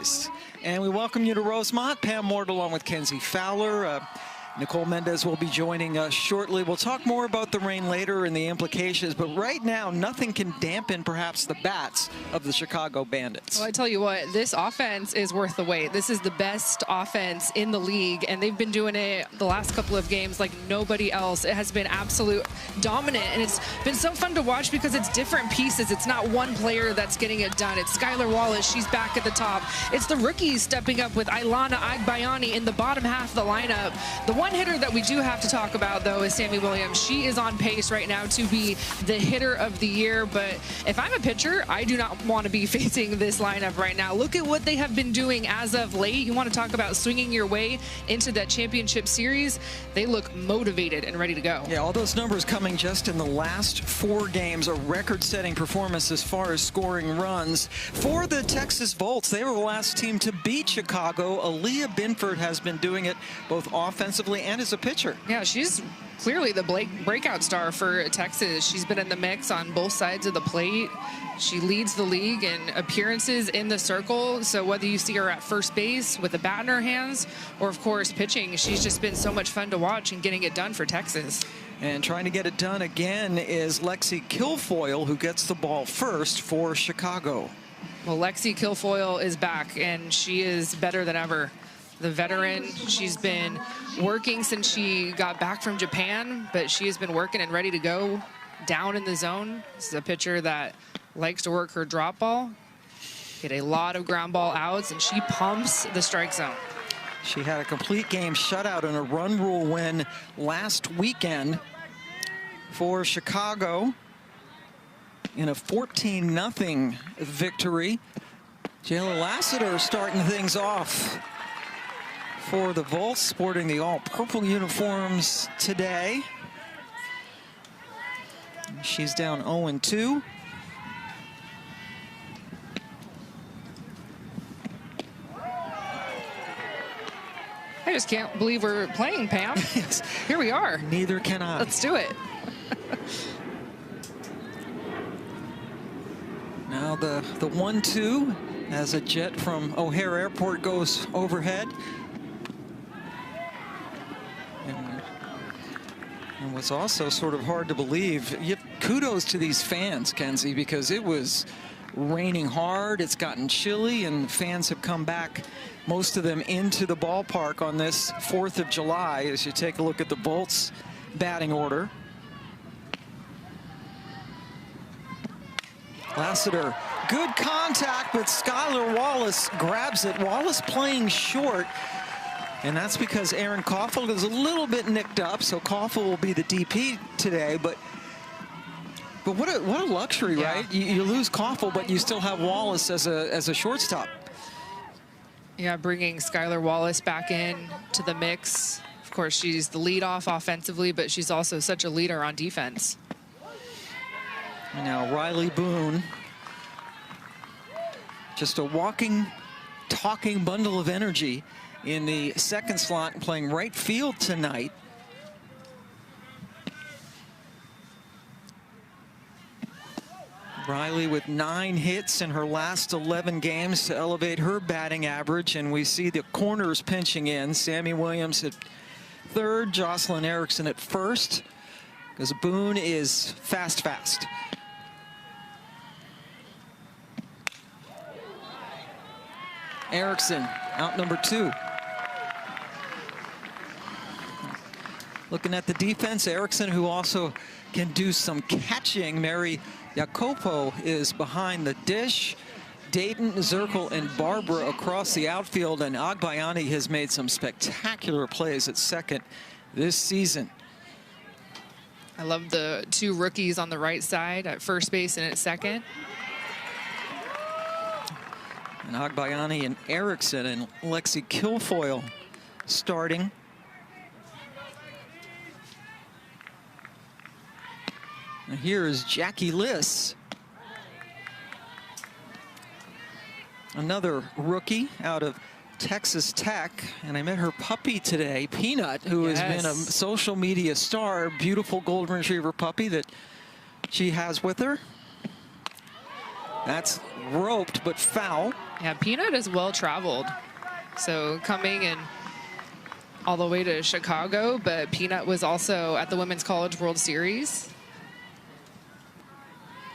Series. And we welcome you to Rosemont. Pam Mort along with Kenzie Fowler. Nicole Mendez will be joining us shortly. We'll talk more about the rain later and the implications, but right now, nothing can dampen perhaps the bats of the Chicago Bandits. Well, I tell you what, this offense is worth the wait. This is the best offense in the league, and they've been doing it the last couple of games like nobody else. It has been absolute dominant, and it's been so fun to watch because it's different pieces. It's not one player that's getting it done. It's Skylar Wallace. She's back at the top. It's the rookies stepping up with Ailana Agbayani in the bottom half of the lineup. The one hitter that we do have to talk about, though, is Sammy Williams. She is on pace right now to be the hitter of the year, but if I'm a pitcher, I do not want to be facing this lineup right now. Look at what they have been doing as of late. You want to talk about swinging your way into that championship series? They look motivated and ready to go. Yeah, all those numbers coming just in the last 4 games, a record-setting performance as far as scoring runs. For the Texas Volts, they were the last team to beat Chicago. Aaliyah Binford has been doing it both offensively and as a pitcher. Yeah, she's clearly the breakout star for Texas. She's been in the mix on both sides of the plate. She leads the league in appearances in the circle. So whether you see her at first base with a bat in her hands or, of course, pitching, she's just been so much fun to watch and getting it done for Texas. And trying to get it done again is Lexi Kilfoyle, who gets the ball first for Chicago. Well, Lexi Kilfoyle is back, and she is better than ever. The veteran, she's been working since she got back from Japan, but she has been working and ready to go down in the zone. This is a pitcher that likes to work her drop ball, get a lot of ground ball outs, and she pumps the strike zone. She had a complete game shutout and a run rule win last weekend for Chicago in a 14-0 victory. Jayla Lassiter starting things off for the Volts, sporting the all-purple uniforms today. She's down 0-2. I just can't believe we're playing, Pam. Yes. Here we are. Neither can I. Let's do it. Now the 1-2 as a jet from O'Hare Airport goes overhead. And what's also sort of hard to believe, kudos to these fans, Kenzie, because it was raining hard, it's gotten chilly, and fans have come back, most of them into the ballpark on this 4th of July as you take a look at the Bolts batting order. Lassiter, good contact, but Skylar Wallace grabs it. Wallace playing short. And that's because Aaron Koffel is a little bit nicked up, so Koffel will be the DP today. But what a luxury, yeah. Right? You lose Koffel, but you still have Wallace as a shortstop. Yeah, bringing Skylar Wallace back in to the mix. Of course, she's the leadoff offensively, but she's also such a leader on defense. And now Riley Boone, just a walking, talking bundle of energy in the second slot, playing right field tonight. Riley with 9 hits in her last 11 games to elevate her batting average, and we see the corners pinching in. Sammy Williams at third, Jocelyn Erickson at first, because Boone is fast. Erickson out number 2. Looking at the defense, Erickson, who also can do some catching. Mary Jacopo is behind the dish. Dayton, Zirkle, and Barbara across the outfield, and Agbayani has made some spectacular plays at second this season. I love the 2 rookies on the right side at first base and at second. And Agbayani and Erickson and Lexi Kilfoyle starting. And here is Jackie Liss, another rookie out of Texas Tech. And I met her puppy today, Peanut, who has been a social media star. Beautiful golden retriever puppy that she has with her. That's roped, but foul. Yeah, Peanut is well traveled. So coming in all the way to Chicago, but Peanut was also at the Women's College World Series.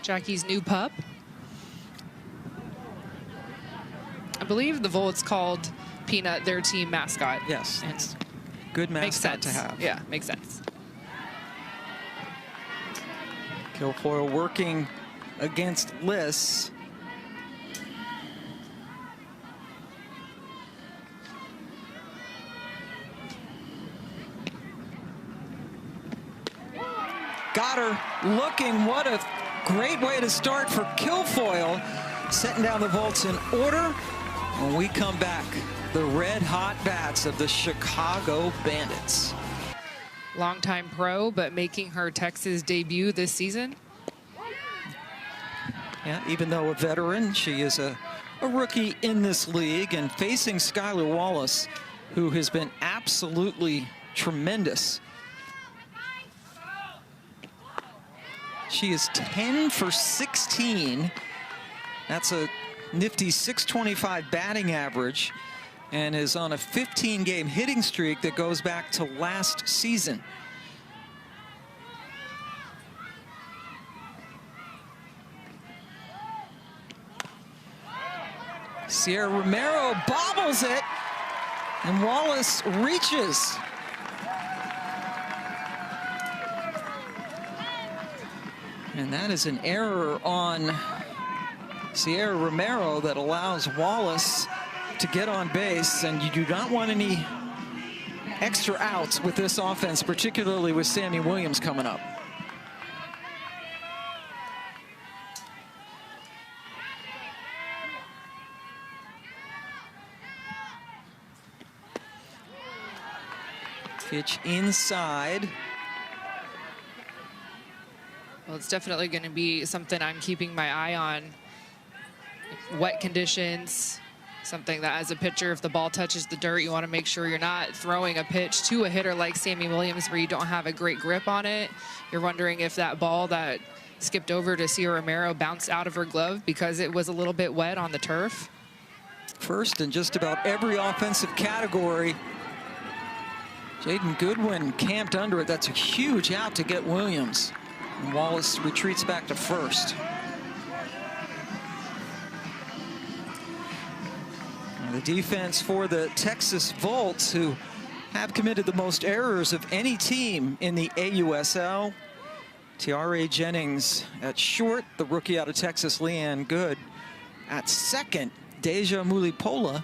Jackie's new pup. I believe the Volts called Peanut their team mascot. Yes, And it's good mascot to have. Yeah, makes sense. Guilfoyle working against Liss. Got her looking. What a great way to start for Guilfoyle. Setting down the Volts in order. When we come back, the red hot bats of the Chicago Bandits. Longtime pro, but making her Texas debut this season. Yeah, even though a veteran, she is a rookie in this league, and facing Skylar Wallace, who has been absolutely tremendous. She is 10 for 16. That's a nifty 625 batting average, and is on a 15-game hitting streak that goes back to last season. Sierra Romero bobbles it, and Wallace reaches. And that is an error on Sierra Romero that allows Wallace to get on base, and you do not want any extra outs with this offense, particularly with Sammy Williams coming up. Pitch inside. Well, it's definitely going to be something I'm keeping my eye on. Wet conditions, something that as a pitcher, if the ball touches the dirt, you want to make sure you're not throwing a pitch to a hitter like Sammy Williams where you don't have a great grip on it. You're wondering if that ball that skipped over to Sierra Romero bounced out of her glove because it was a little bit wet on the turf. First in just about every offensive category. Jaden Goodwin camped under it. That's a huge out to get Williams. And Wallace retreats back to first. And the defense for the Texas Volts, who have committed the most errors of any team in the AUSL. Tiare Jennings at short, the rookie out of Texas, Leanne Good at second. Deja Mulipola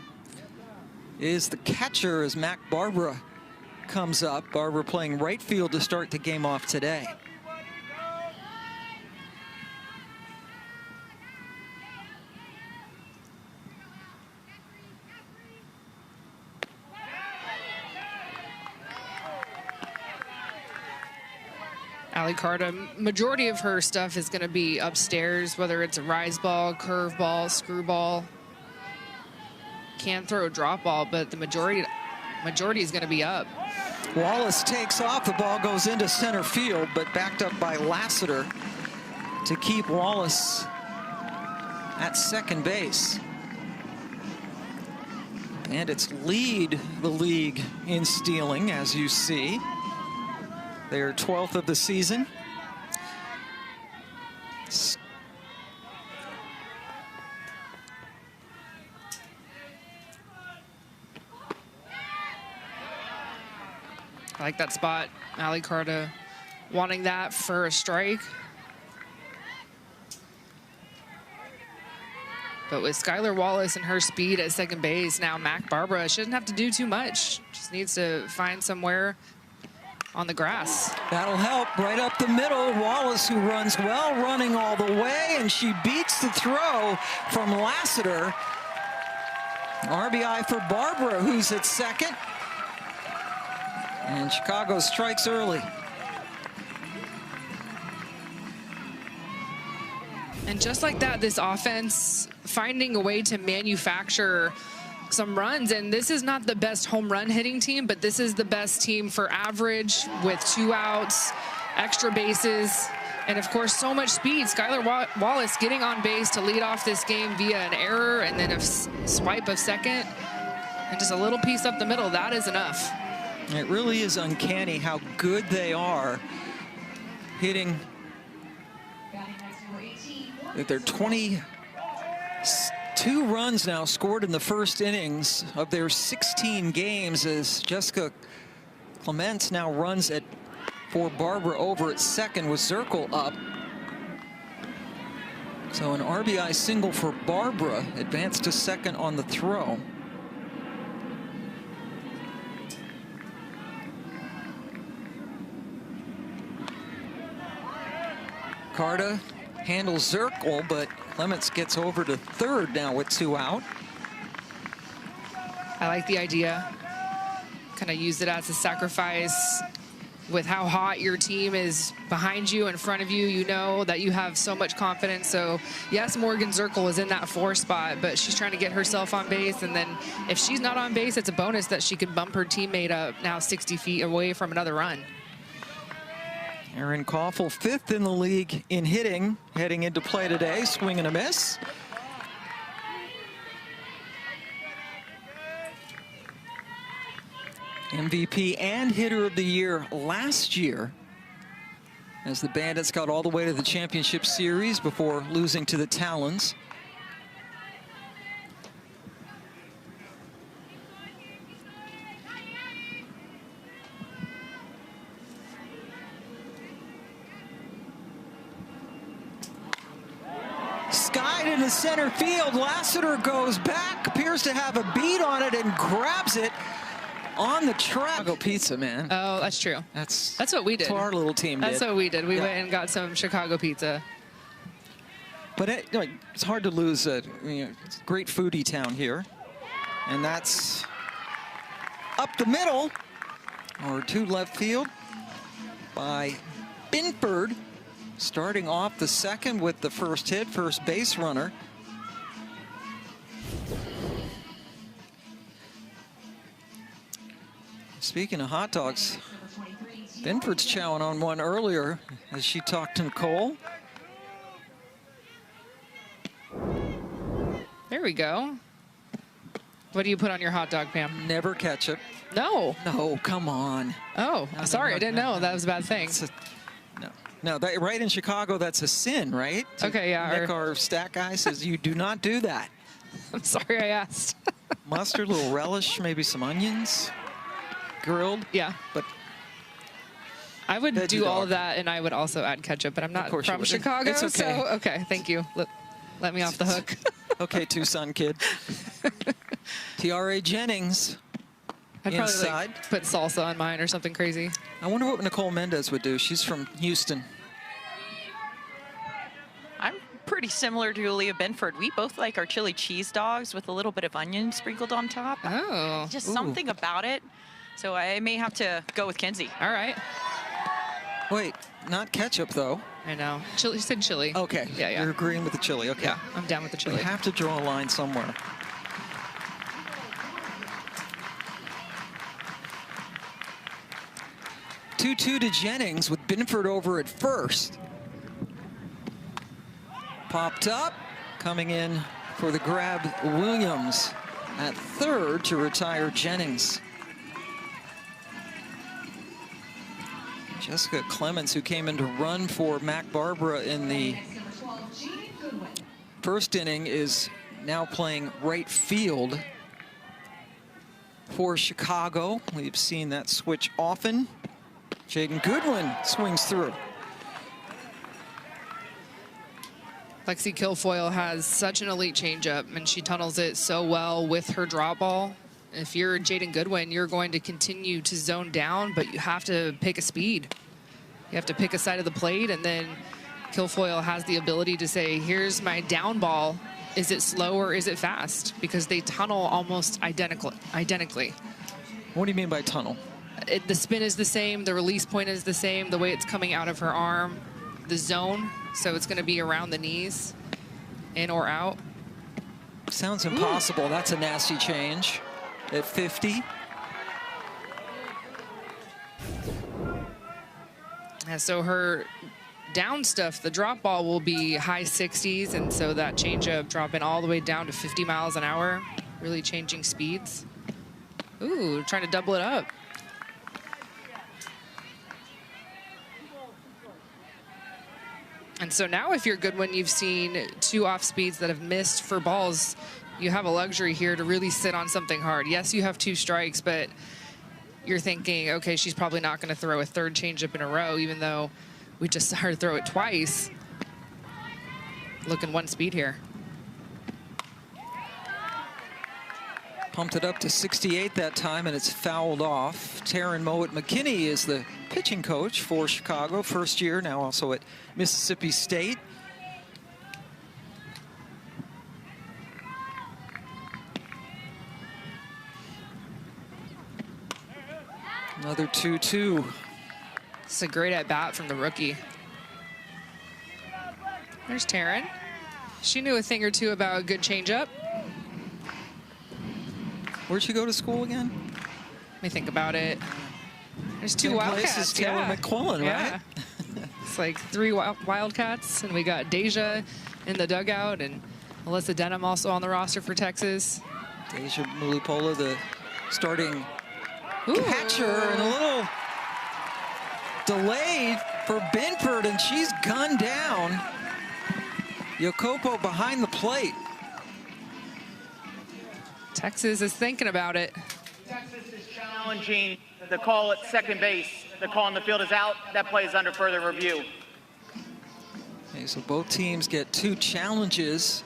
is the catcher as Mac Barbara comes up. Barbara playing right field to start the game off today. Ali Carta, majority of her stuff is going to be upstairs, whether it's a rise ball, curve ball, screwball. Can throw a drop ball, but the majority is going to be up. Wallace takes off. The ball goes into center field, but backed up by Lassiter to keep Wallace at second base. Bandits lead the league in stealing, as you see. They are 12th of the season. I like that spot. Ali Carta wanting that for a strike. But with Skylar Wallace and her speed at second base, now Mac Barbara shouldn't have to do too much. Just needs to find somewhere on the grass. That'll help right up the middle. Wallace, who runs well, running all the way, and she beats the throw from Lassiter. RBI for Barbara, who's at second. And Chicago strikes early. And just like that, this offense finding a way to manufacture some runs. And this is not the best home run hitting team, but this is the best team for average with 2 outs, extra bases. And of course, so much speed. Skylar Wallace getting on base to lead off this game via an error and then a swipe of second. And just a little piece up the middle, that is enough. It really is uncanny how good they are hitting. They're 22 runs now scored in the first innings of their 16 games as Jessica Clements now runs at for Barbara over at second with Zirkle up. So an RBI single for Barbara, advanced to second on the throw. Carta handles Zirkle, but Clements gets over to third now with 2 out. I like the idea. Kind of use it as a sacrifice. With how hot your team is behind you, in front of you, you know that you have so much confidence. So yes, Morgan Zirkle is in that 4 spot, but she's trying to get herself on base. And then if she's not on base, it's a bonus that she can bump her teammate up now 60 feet away from another run. Erin Koffel, 5th in the league in hitting, heading into play today, swing and a miss. MVP and hitter of the year last year as the Bandits got all the way to the championship series before losing to the Talons. Skied into center field. Lassiter goes back, appears to have a beat on it and grabs it on the track. Chicago pizza, man. Oh, that's true. That's what we did. That's what our little team did. That's what we did. We went and got some Chicago pizza. But it's hard to lose. It's a great foodie town here. And that's up the middle, or to left field by Binford, starting off the second with the first hit, first base runner. Speaking of hot dogs, Binford's chowing on one earlier as she talked to Nicole. There we go. What do you put on your hot dog, Pam? Never ketchup. No. No, come on. Oh, No, sorry, no, I didn't know. That was a bad thing. No, right in Chicago, that's a sin, right? Okay, yeah. Nick, our stat guy, says you do not do that. I'm sorry I asked. Mustard, a little relish, maybe some onions, grilled. Yeah. But I would do all of that, and I would also add ketchup, but I'm not from Chicago, it's okay. so okay, thank you. Let me off the hook. Okay, Tucson kid. Tiare Jennings. I'd inside. probably put salsa on mine or something crazy. I wonder what Nicole Mendez would do. She's from Houston. I'm pretty similar to Julia Binford. We both like our chili cheese dogs with a little bit of onion sprinkled on top. Oh. Just something about it. So I may have to go with Kenzie. All right. Wait, not ketchup, though. I know. Chili, you said chili. Okay. Yeah, yeah. You're agreeing with the chili. Okay. Yeah, I'm down with the chili. We have to draw a line somewhere. Two-two to Jennings with Binford over at first. Popped up, coming in for the grab, Williams at third to retire Jennings. Jessica Clements, who came in to run for Mac Barbara in the first inning, is now playing right field for Chicago. We've seen that switch often. Jaden Goodwin swings through. Lexi Kilfoyle has such an elite changeup, and she tunnels it so well with her drop ball. If you're Jaden Goodwin, you're going to continue to zone down, but you have to pick a speed. You have to pick a side of the plate, and then Kilfoyle has the ability to say, here's my down ball. Is it slow or is it fast? Because they tunnel almost identically. What do you mean by tunnel? The spin is the same, the release point is the same, the way it's coming out of her arm, the zone, so it's going to be around the knees, in or out. Sounds impossible. Ooh. That's a nasty change at 50. Yeah, so her down stuff, the drop ball will be high 60s, and so that changeup dropping all the way down to 50 miles an hour, really changing speeds. Ooh, trying to double it up. And so now if you're a good one, you've seen 2 off speeds that have missed for balls, you have a luxury here to really sit on something hard. Yes, you have 2 strikes, but you're thinking, okay, she's probably not going to throw a 3rd changeup in a row, even though we just saw her throw it twice. Looking 1 speed here. Pumped it up to 68 that time, and it's fouled off. Taryn Mowat-McKinney is the pitching coach for Chicago, first year, now also at Mississippi State. Another 2-2. It's a great at-bat from the rookie. There's Taryn. She knew a thing or two about a good changeup. Where'd she go to school again? Let me think about it. There's 2 Same place Wildcats. as Taylor McQuillan, yeah. right? It's like 3 Wildcats, and we got Deja in the dugout, and Alyssa Denham also on the roster for Texas. Deja Mulupola, the starting Ooh. catcher, and a little delayed for Binford, and she's gunned down. Jacopo behind the plate. Texas is thinking about it. Texas is challenging the call at second base. The call on the field is out. That play is under further review. Okay, so both teams get 2 challenges.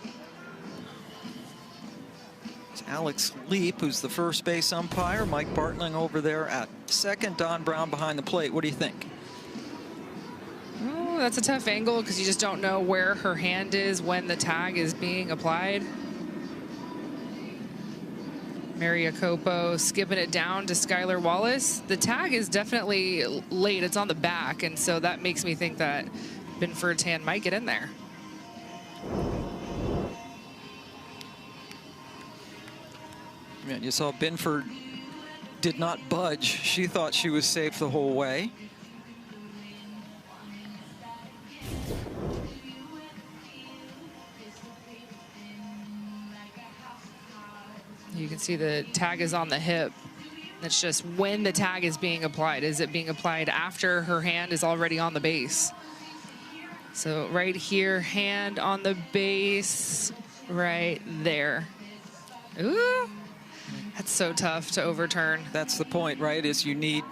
It's Alex Leap, who's the first base umpire. Mike Bartling over there at second. Don Brown behind the plate. What do you think? Oh, that's a tough angle because you just don't know where her hand is when the tag is being applied. Mary Jacopo skipping it down to Skylar Wallace. The tag is definitely late. It's on the back, and so that makes me think that Binford's hand might get in there. Yeah, you saw Binford did not budge. She thought she was safe the whole way. You can see the tag is on the hip. It's just when the tag is being applied. Is it being applied after her hand is already on the base? So right here, hand on the base, right there. Ooh, that's so tough to overturn. That's the point, right? Is you need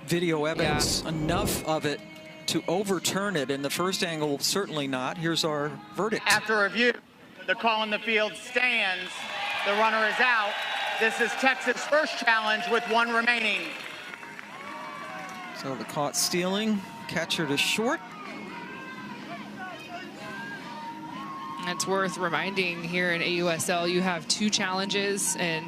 video evidence, enough of it to overturn it. In the first angle, certainly not. Here's our verdict. After review, the call on the field stands. The runner is out. This is Texas' first challenge with 1 remaining. So the caught stealing, catcher to short. It's worth reminding here in AUSL, you have 2 challenges, and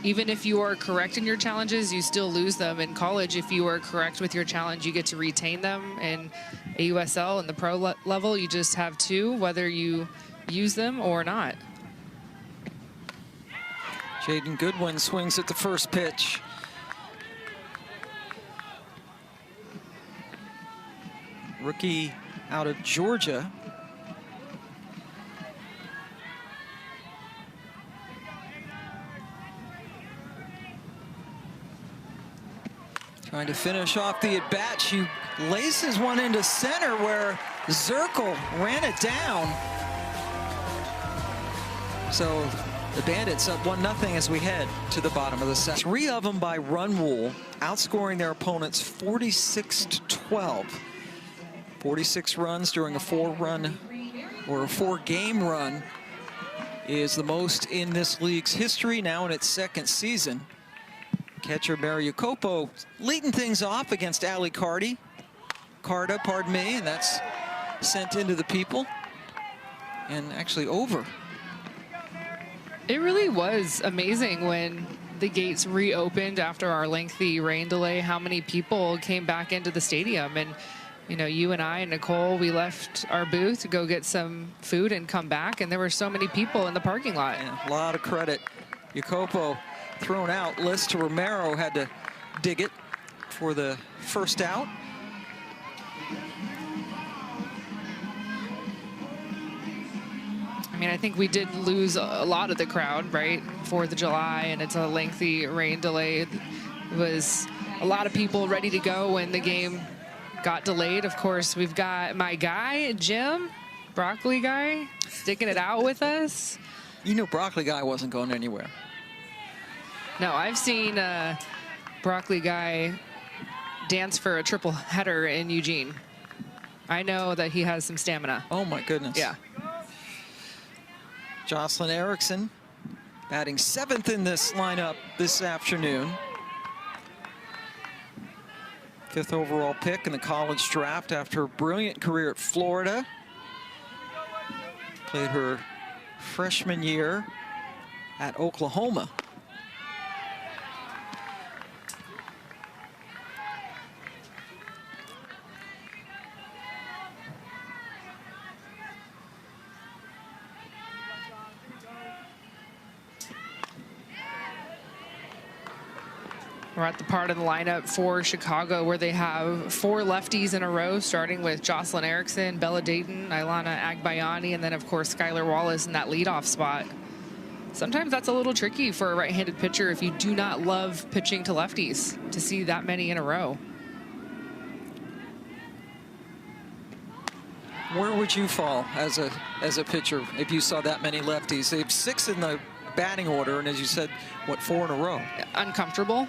even if you are correct in your challenges, you still lose them. In college, if you are correct with your challenge, you get to retain them. In AUSL and the pro level, you just have 2, whether you use them or not. Jaden Goodwin swings at the first pitch. Rookie out of Georgia. Trying to finish off the at-bat. She laces one into center where Zirkle ran it down. So the Bandits up 1-0 as we head to the bottom of the second. 3 of them by run rule, outscoring their opponents 46-12. 46 runs during a 4-run or a 4-game run is the most in this league's history, now in its 2nd season. Catcher Mary Jacopo leading things off against Ali Carda, pardon me, and that's sent into the people and actually over. It really was amazing when the gates reopened after our lengthy rain delay, how many people came back into the stadium. And, you know, you and I and Nicole, we left our booth to go get some food and come back, and there were so many people in the parking lot. Yeah, a lot of credit. Jacopo thrown out. Liz to Romero had to dig it for the first out. mean, I think we did lose a lot of the crowd, right? 4th of July, and it's a lengthy rain delay. It was a lot of people ready to go when the game got delayed. Of course, we've got my guy, Jim, Broccoli Guy, sticking it out with us. You know Broccoli Guy wasn't going anywhere. No, I've seen Broccoli Guy dance for a triple header in Eugene. I know that he has some stamina. Oh, my goodness. Yeah. Jocelyn Erickson batting 7th in this lineup this afternoon. 5th overall pick in the college draft after a brilliant career at Florida. Played her freshman year at Oklahoma. We're at the part of the lineup for Chicago where they have 4 lefties in a row, starting with Jocelyn Erickson, Bella Dayton, Ailana Agbayani, and then, of course, Skylar Wallace in that leadoff spot. Sometimes that's a little tricky for a right-handed pitcher if you do not love pitching to lefties, to see that many in a row. Where would you fall as a pitcher if you saw that many lefties? They have 6 in the batting order, and as you said, what, 4 in a row? Uncomfortable.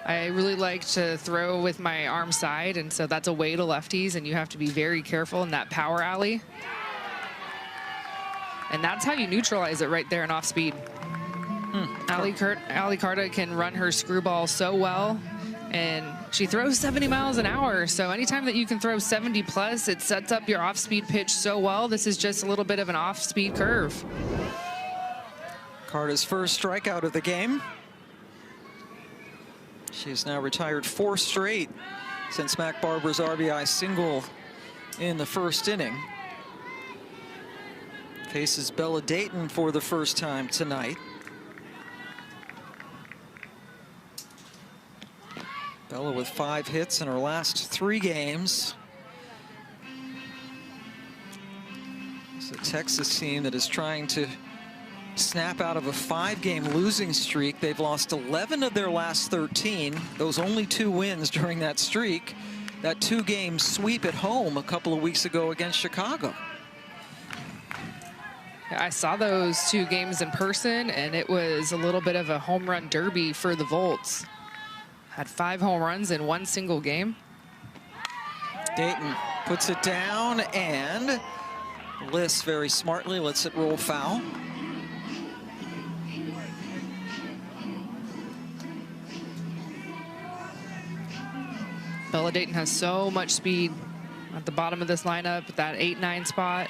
I really like to throw with my arm side, and so that's a way to lefties, and you have to be very careful in that power alley. And that's how you neutralize it right there in off speed. Ali Carta can run her screwball so well, and she throws 70 miles an hour. So anytime that you can throw 70 plus, it sets up your off speed pitch so well. This is just a little bit of an off speed curve. Carta's first strikeout of the game. She has now retired 4 straight since Mac Barber's RBI single in the first inning. Faces Bella Dayton for the first time tonight. Bella with 5 hits in her last 3 games. It's a Texas team that is trying to snap out of a 5-game losing streak. They've lost 11 of their last 13. Those only 2 wins during that streak. That 2-game sweep at home a couple of weeks ago against Chicago. I saw those 2 games in person, and it was a little bit of a home run derby for the Volts. Had 5 home runs in 1 single game. Dayton puts it down, and Liss very smartly lets it roll foul. Bella Dayton has so much speed at the bottom of this lineup, that 8-9 spot.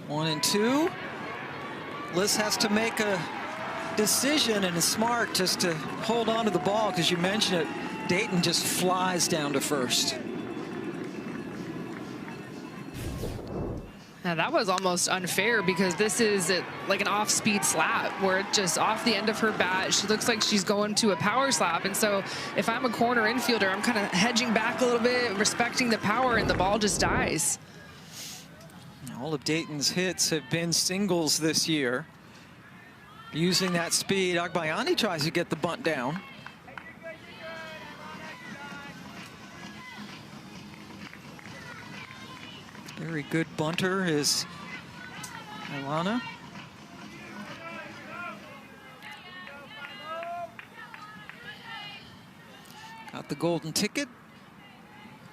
One and 2. Liss has to make a decision, and is smart just to hold on to the ball, because you mentioned it, Dayton just flies down to first. Now that was almost unfair, because this is like an off-speed slap where it just off the end of her bat, she looks like she's going to a power slap. And so if I'm a corner infielder, I'm kind of hedging back a little bit, respecting the power, and the ball just dies. All of Dayton's hits have been singles this year. Using that speed, Agbayani tries to get the bunt down. Very good bunter is Ailana. Got the golden ticket.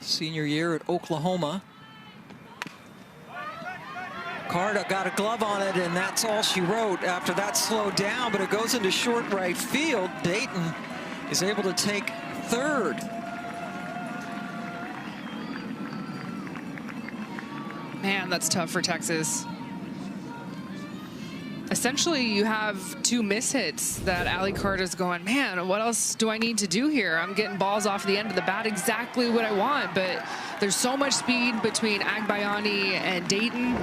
Senior year at Oklahoma. Carta got a glove on it, and that's all she wrote. After that slowed down, but it goes into short right field. Dayton is able to take third. Man, that's tough for Texas. Essentially, you have 2 mishits that Ali Carta's going, man, what else do I need to do here? I'm getting balls off the end of the bat, exactly what I want, but there's so much speed between Agbayani and Dayton,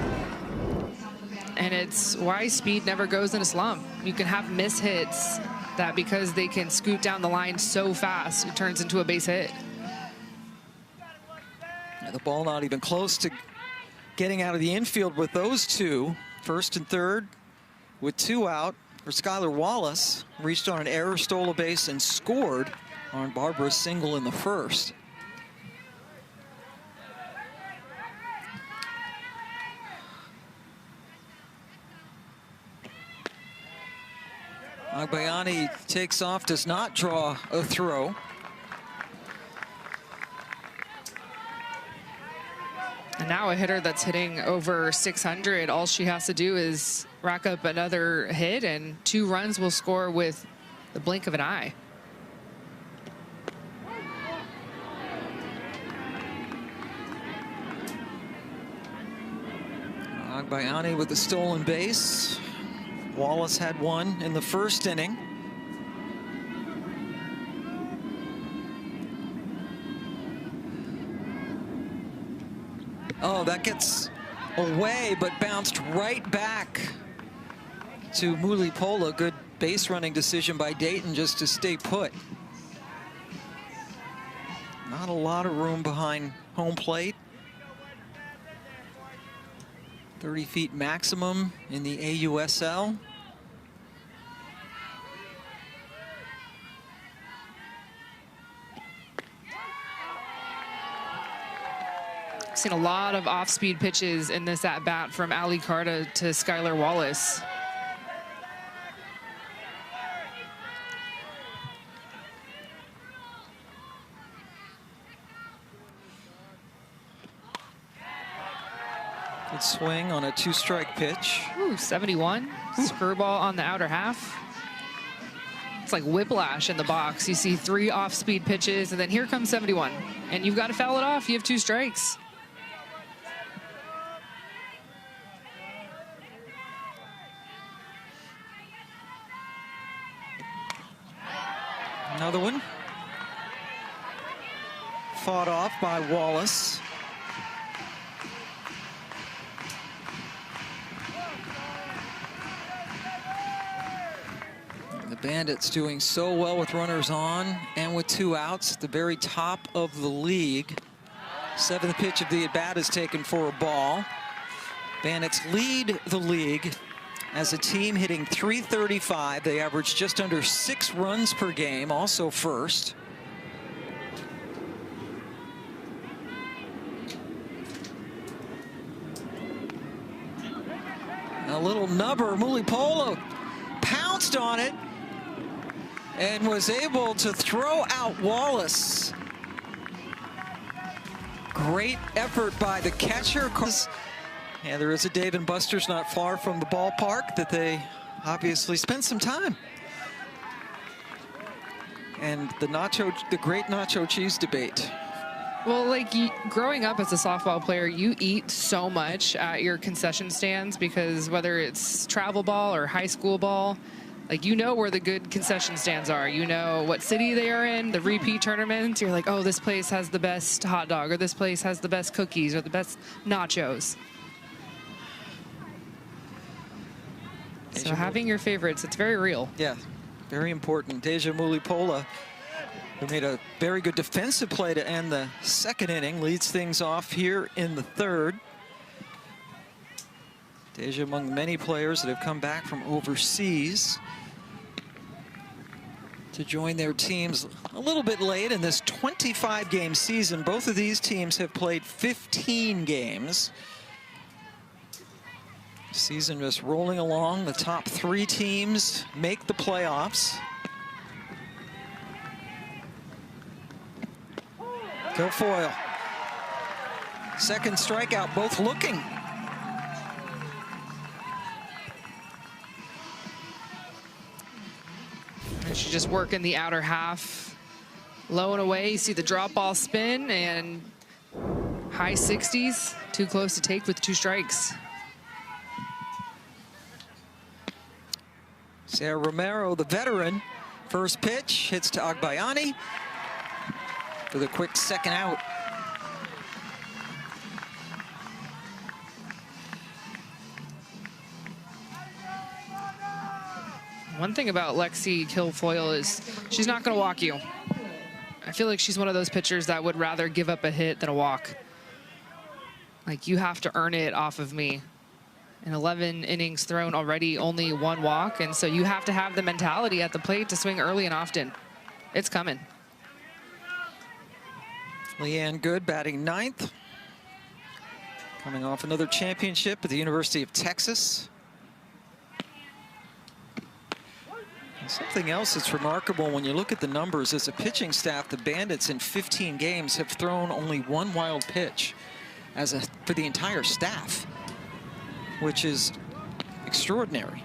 and it's why speed never goes in a slump. You can have mishits that because they can scoot down the line so fast, it turns into a base hit. Yeah, the ball not even close to getting out of the infield with those two. First and third with 2 out for Skylar Wallace. Reached on an error, stole a base, and scored on Barbara's single in the first. Agbayani takes off, does not draw a throw. And now a hitter that's hitting over 600, all she has to do is rack up another hit and 2 runs will score with the blink of an eye. Agbayani with the stolen base. Wallace had one in the first inning. Oh, that gets away, but bounced right back to Mulipola. Good base running decision by Dayton just to stay put. Not a lot of room behind home plate. 30 feet maximum in the AUSL. I've seen a lot of off-speed pitches in this at-bat from Ali Carta to Skylar Wallace. Good swing on a 2-strike pitch. Ooh, 71. Screwball on the outer half. It's like whiplash in the box. You see 3 off-speed pitches, and then here comes 71. And you've got to foul it off. You have 2 strikes. Another one. Fought off by Wallace. The Bandits doing so well with runners on and with 2 outs at the very top of the league. 7th pitch of the at-bat is taken for a ball. Bandits lead the league as a team, hitting .335. They average just under 6 runs per game, also first. A little nubber, Mulipola pounced on it and was able to throw out Wallace. Great effort by the catcher. Yeah, there is a Dave & Buster's not far from the ballpark that they obviously spent some time. And the great nacho cheese debate. Well, like growing up as a softball player, you eat so much at your concession stands because whether it's travel ball or high school ball, like you know where the good concession stands are. You know what city they are in, the repeat tournaments. You're like, oh, this place has the best hot dog, or this place has the best cookies, or the best nachos. So having your favorites, it's very real. Yeah, very important. Deja Mulipola, who made a very good defensive play to end the second inning, leads things off here in the third. Deja among the many players that have come back from overseas to join their teams a little bit late in this 25-game season. Both of these teams have played 15 games. Season just rolling along. The top 3 teams make the playoffs. Guilfoyle. Second strikeout, both looking. And she's just working the outer half. Low and away, you see the drop ball spin and high 60s. Too close to take with 2 strikes. Sarah Romero, the veteran. First pitch, hits to Agbayani for the quick second out. One thing about Lexi Kilfoyle is she's not going to walk you. I feel like she's one of those pitchers that would rather give up a hit than a walk. Like, you have to earn it off of me. In 11 innings thrown already, only 1 walk, and so you have to have the mentality at the plate to swing early and often. It's coming. Leanne Good batting 9th. Coming off another championship at the University of Texas. And something else that's remarkable when you look at the numbers, as a pitching staff, the Bandits in 15 games have thrown only 1 wild pitch for the entire staff, which is extraordinary.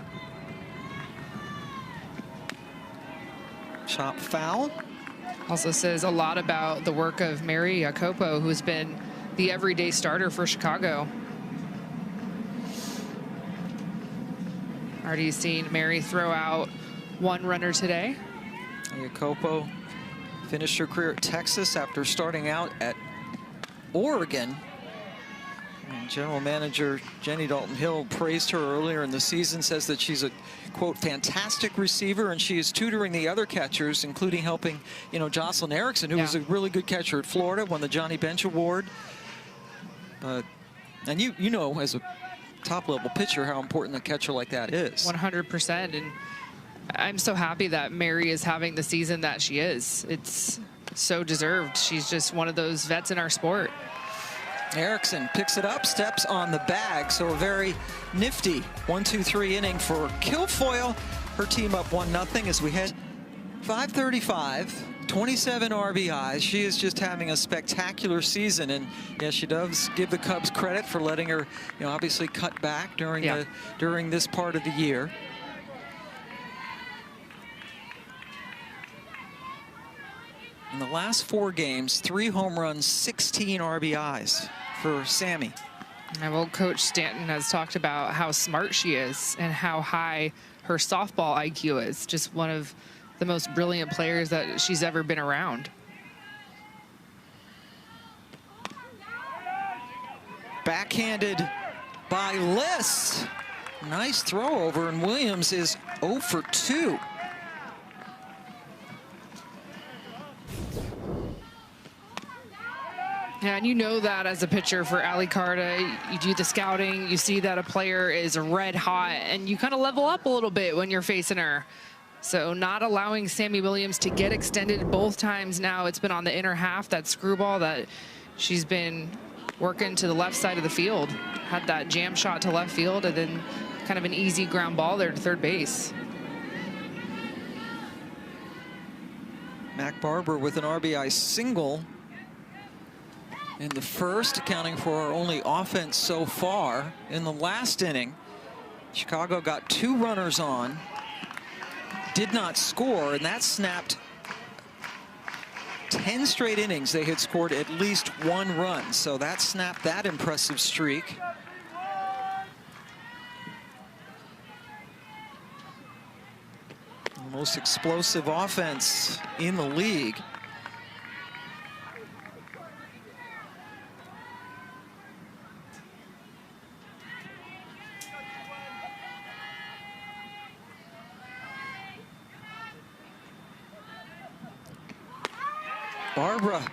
Chop foul. Also says a lot about the work of Mary Jacopo, who's been the everyday starter for Chicago. Already seen Mary throw out 1 runner today. Jacopo finished her career at Texas after starting out at Oregon. And General Manager Jenny Dalton-Hill praised her earlier in the season, says that she's a, quote, fantastic receiver, and she is tutoring the other catchers, including helping, you know, Jocelyn Erickson, who was a really good catcher at Florida, won the Johnny Bench Award. And you know, as a top-level pitcher, how important a catcher like that is. 100%. And I'm so happy that Mary is having the season that she is. It's so deserved. She's just one of those vets in our sport. Erickson picks it up, steps on the bag, so a very nifty 1-2-3 inning for Kilfoyle. Her team up 1-0 as we head 535, 27 RBIs. She is just having a spectacular season, and yeah, she does give the Cubs credit for letting her, you know, obviously cut back during this part of the year. In the last 4 games, 3 home runs, 16 RBIs for Sammy. Well, Coach Stanton has talked about how smart she is and how high her softball IQ is. Just one of the most brilliant players that she's ever been around. Backhanded by Liss. Nice throw over, and Williams is 0 for 2. Yeah, and you know that as a pitcher for Ali Carta, you do the scouting, you see that a player is red hot, and you kind of level up a little bit when you're facing her. So not allowing Sammy Williams to get extended both times now. It's been on the inner half, that screwball that she's been working to the left side of the field. Had that jam shot to left field, and then kind of an easy ground ball there to third base. Mac Barber with an RBI single in the first, accounting for our only offense so far. In the last inning, Chicago got 2 runners on, did not score, and that snapped 10 straight innings. They had scored at least 1 run, so that snapped that impressive streak. The most explosive offense in the league. Barbara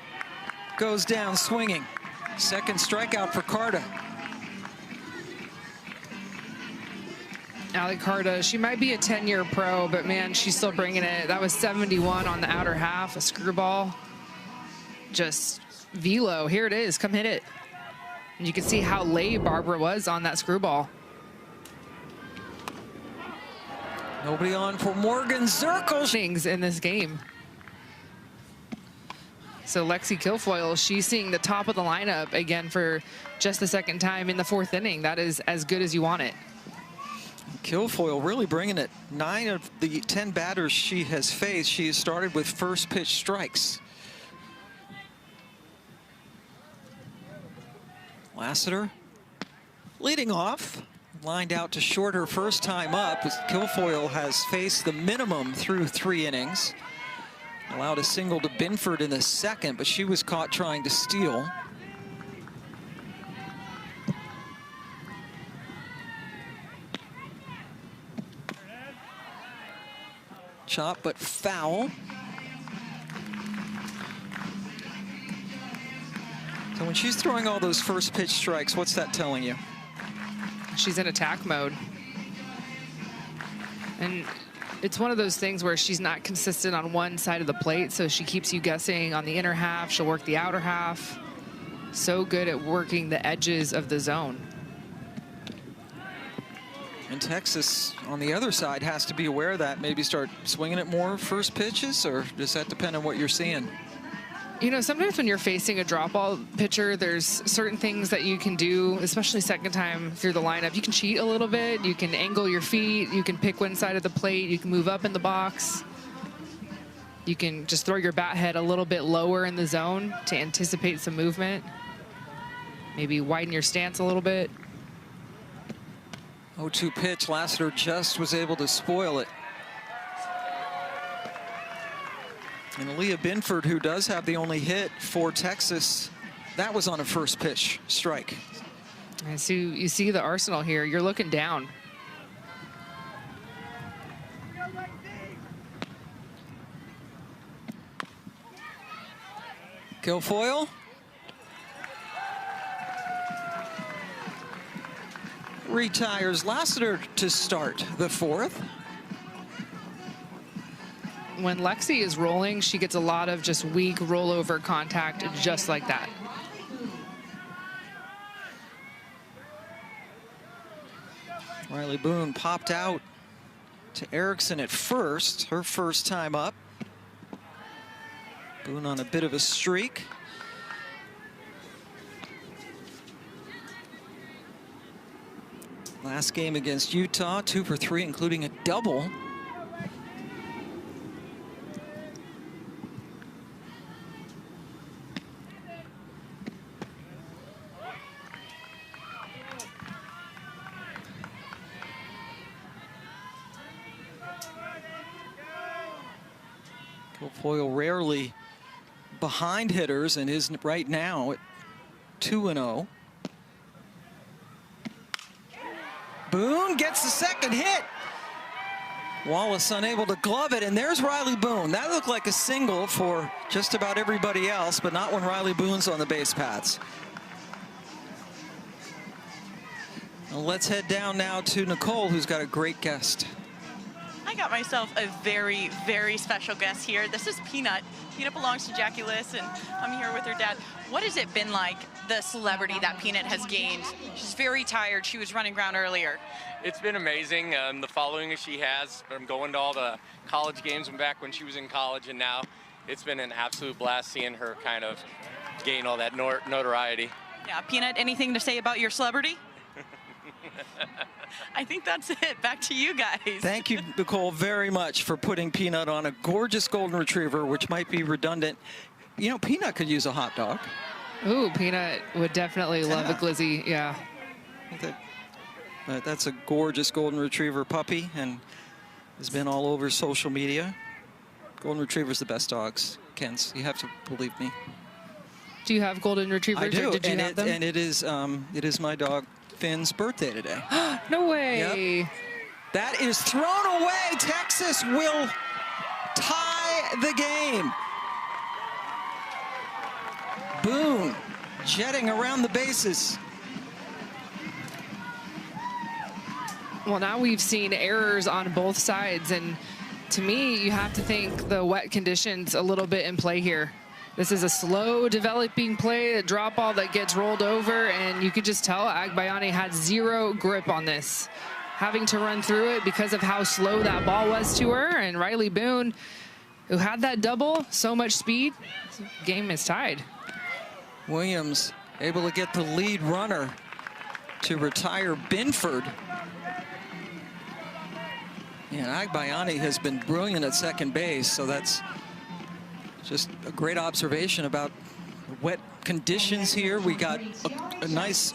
goes down swinging. Second strikeout for Carta. Ali Carta, she might be a 10-year pro, but man, she's still bringing it. That was 71 on the outer half, a screwball. Just velo, here it is, come hit it. And you can see how late Barbara was on that screwball. Nobody on for Morgan Zirkle. Things in this game. So Lexi Kilfoyle, she's seeing the top of the lineup again for just the second time in the 4th inning. That is as good as you want it. Kilfoyle really bringing it. 9 of the 10 batters she has faced, she has started with first pitch strikes. Lassiter leading off, lined out to short her first time up. Kilfoyle has faced the minimum through 3 innings. Allowed a single to Binford in the second, but she was caught trying to steal. Shot, but foul. So when she's throwing all those first pitch strikes, what's that telling you? She's in attack mode. And it's one of those things where she's not consistent on one side of the plate, so she keeps you guessing on the inner half. She'll work the outer half. So good at working the edges of the zone. And Texas, on the other side, has to be aware of that. Maybe start swinging it more first pitches, or does that depend on what you're seeing? You know, sometimes when you're facing a drop ball pitcher, there's certain things that you can do, especially second time through the lineup. You can cheat a little bit. You can angle your feet. You can pick one side of the plate. You can move up in the box. You can just throw your bat head a little bit lower in the zone to anticipate some movement. Maybe widen your stance a little bit. 0-2 pitch. Lassiter just was able to spoil it. And Aaliyah Binford, who does have the only hit for Texas, that was on a first pitch strike. And so you see the arsenal here. You're looking down. Guilfoyle. Retires Lassiter to start the fourth. When Lexi is rolling, she gets a lot of just weak rollover contact just like that. Riley Boone popped out to Erickson at first, her first time up. Boone on a bit of a streak. Last game against Utah, 2 for 3, including a double. Guilfoyle rarely behind hitters and is right now at 2-0. Boone gets the second hit. Wallace unable to glove it, and there's Riley Boone. That looked like a single for just about everybody else, but not when Riley Boone's on the base paths. Well, let's head down now to Nicole, who's got a great guest. I got myself a very, very special guest here. This is Peanut. Peanut belongs to Jackie Liss, and I'm here with her dad. What has it been like, the celebrity that Peanut has gained? She's very tired. She was running around earlier. It's been amazing, the following that she has from going to all the college games and back when she was in college, and now it's been an absolute blast seeing her kind of gain all that notoriety. Yeah, Peanut, anything to say about your celebrity? I think that's it. Back to you guys. Thank you, Nicole, very much for putting Peanut on a gorgeous golden retriever, which might be redundant. You know, Peanut could use a hot dog. Ooh, Peanut would definitely love a glizzy, yeah. That's a gorgeous golden retriever puppy and has been all over social media. Golden retrievers the best dogs, Kens. You have to believe me. Do you have golden retrievers? I do, or did you have them? And it is my dog Finn's birthday today. No way. Yep. That is thrown away. Texas will tie the game. Boone jetting around the bases. Well, now we've seen errors on both sides, and to me, you have to think the wet conditions a little bit in play here. This is a slow developing play, a drop ball that gets rolled over, and you could just tell Agbayani had zero grip on this. Having to run through it because of how slow that ball was to her, and Riley Boone, who had that double, so much speed, game is tied. Williams able to get the lead runner to retire Binford. And Agbayani has been brilliant at second base, so that's just a great observation about wet conditions here. We got a nice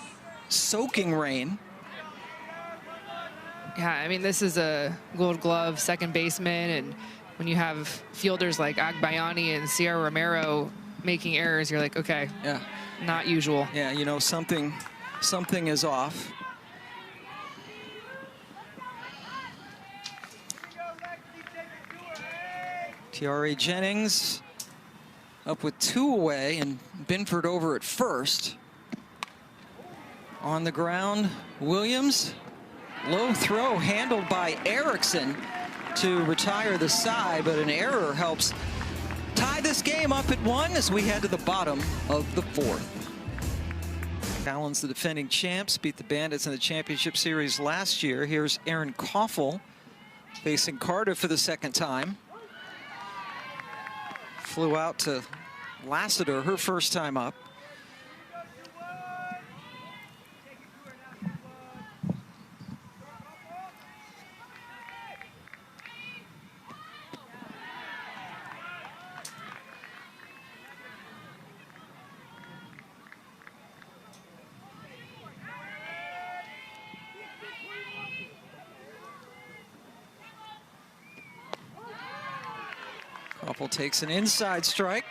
soaking rain. Yeah, I mean, this is a Gold Glove second baseman, and when you have fielders like Agbayani and Sierra Romero making errors, you're like, okay, yeah, not usual. Yeah, you know, something is off. Tiare Jennings up with 2 away, and Binford over at first. On the ground, Williams. Low throw handled by Erickson to retire the side, but an error helps tie this game up at 1 as we head to the bottom of the 4th. Fallon's the defending champs, beat the Bandits in the championship series last year. Here's Erin Koffel facing Cardiff for the 2nd time. Flew out to Lassiter her first time up. Koppel takes an inside strike.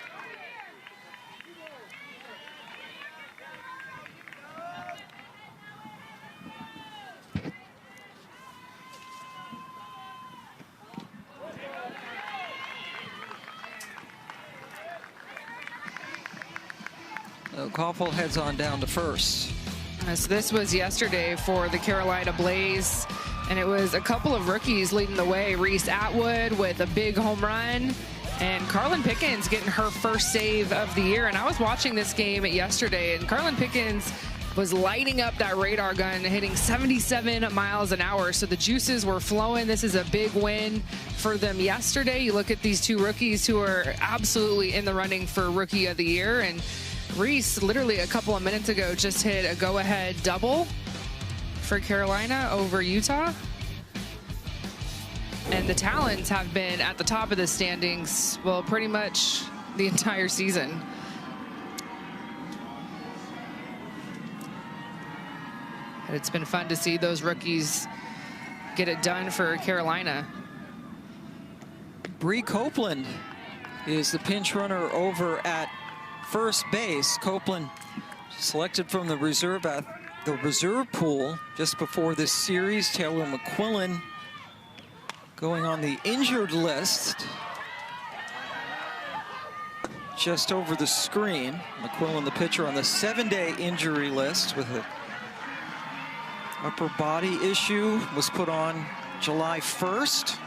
So Koppel heads on down to first. So this was yesterday for the Carolina Blaze, and it was a couple of rookies leading the way. Reese Atwood with a big home run, and Carlin Pickens getting her first save of the year. And I was watching this game yesterday, and Carlin Pickens was lighting up that radar gun, hitting 77 miles an hour. So the juices were flowing. This is a big win for them yesterday. You look at these 2 rookies who are absolutely in the running for Rookie of the Year, and Reese, literally a couple of minutes ago, just hit a go-ahead double for Carolina over Utah. And the Talons have been at the top of the standings, well, pretty much the entire season. And it's been fun to see those rookies get it done for Carolina. Bree Copeland is the pinch runner over at first base. Copeland selected from the reserve pool just before this series. Taylor McQuillan going on the injured list just over the screen. McQuillan, the pitcher, on the 7-day injury list with an upper body issue, was put on July 1st.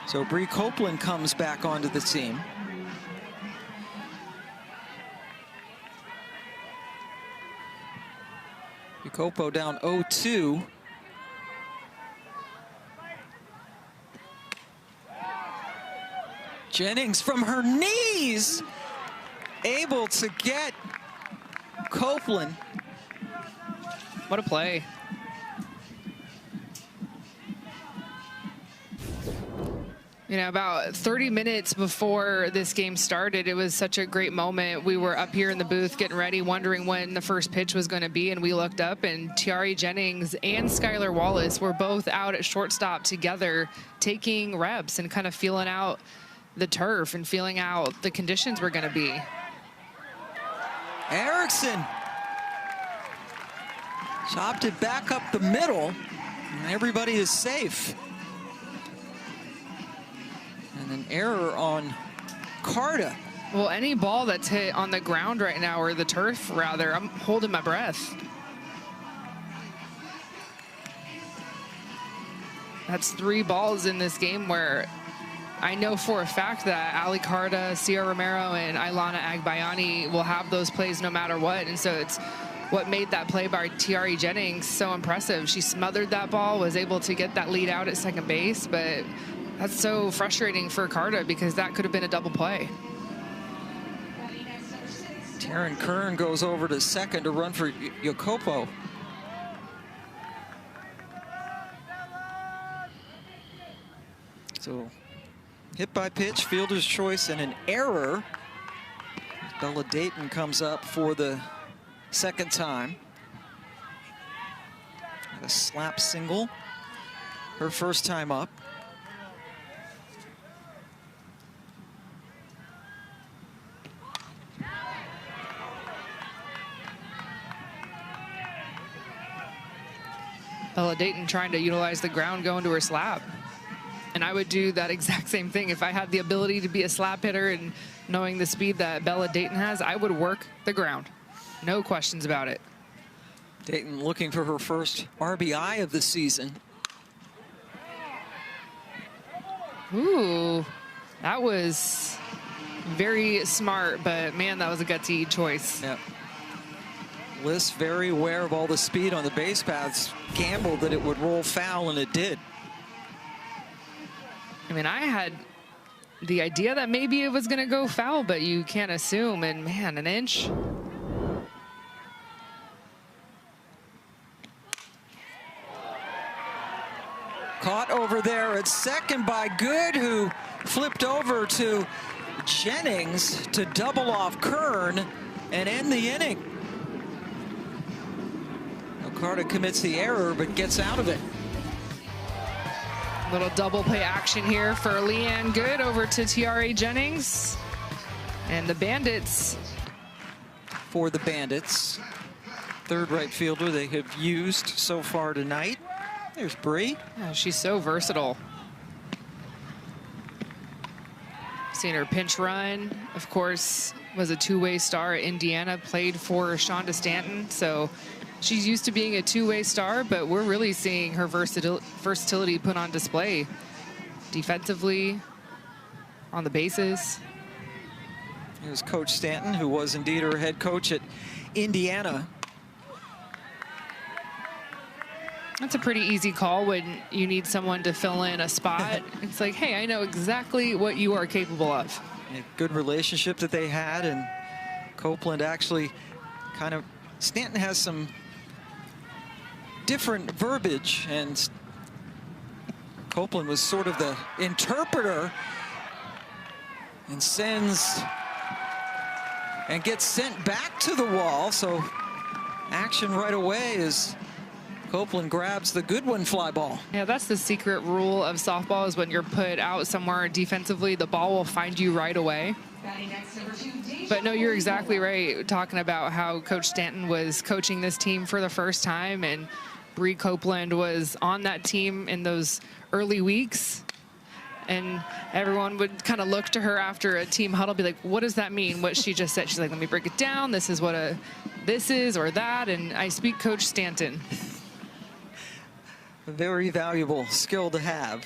So Bree Copeland comes back onto the team. Jacopo down 0-2. Jennings from her knees able to get Copeland. What a play. You know, about 30 minutes before this game started, it was such a great moment. We were up here in the booth getting ready, wondering when the first pitch was going to be, and we looked up, and Tiare Jennings and Skylar Wallace were both out at shortstop together, taking reps and kind of feeling out the turf and feeling out the conditions were going to be. Erickson chopped it back up the middle, and everybody is safe. And an error on Carta. Well, any ball that's hit on the ground right now, or the turf rather, I'm holding my breath. That's 3 balls in this game where I know for a fact that Ali Carta, Cia Romero, and Ailana Agbayani will have those plays no matter what. And so it's what made that play by Tiare Jennings so impressive. She smothered that ball, was able to get that lead out at second base, but that's so frustrating for Carta because that could have been a double play. Taryn Kern goes over to second to run for Jacopo. So hit by pitch, fielder's choice, and an error. Bella Dayton comes up for the 2nd time. A slap single, her first time up. Bella Dayton trying to utilize the ground going to her slap. And I would do that exact same thing. If I had the ability to be a slap hitter and knowing the speed that Bella Dayton has, I would work the ground. No questions about it. Dayton looking for her first RBI of the season. Ooh, that was very smart, but man, that was a gutsy choice. Yep. Liss, very aware of all the speed on the base paths, gambled that it would roll foul, and it did. I mean, I had the idea that maybe it was going to go foul, but you can't assume, and man, an inch. Caught over there at second by Good, who flipped over to Jennings to double off Kern and end the inning. Carter commits the error, but gets out of it. Little double play action here for Leanne Good over to TRA Jennings. And the Bandits. For the Bandits. Third right fielder they have used so far tonight. There's Bree. Oh, she's so versatile. Seen her pinch run, of course, was a two-way star at Indiana, played for Shonda Stanton. So she's used to being a two-way star, but we're really seeing her versatility put on display defensively, on the bases. Here's Coach Stanton, who was indeed her head coach at Indiana. That's a pretty easy call when you need someone to fill in a spot. It's like, hey, I know exactly what you are capable of. A good relationship that they had, and Copeland actually kind of, Stanton has some different verbiage, and Copeland was sort of the interpreter and sends and gets sent back to the wall. So action right away as Copeland grabs the Goodwin fly ball. Yeah, that's the secret rule of softball, is when you're put out somewhere defensively, the ball will find you right away. But no, you're exactly right, talking about how Coach Stanton was coaching this team for the first time, and Bree Copeland was on that team in those early weeks. And everyone would kind of look to her after a team huddle, be like, what does that mean? What she just said. She's like, let me break it down. This is what this is or that. And I speak Coach Stanton. A very valuable skill to have.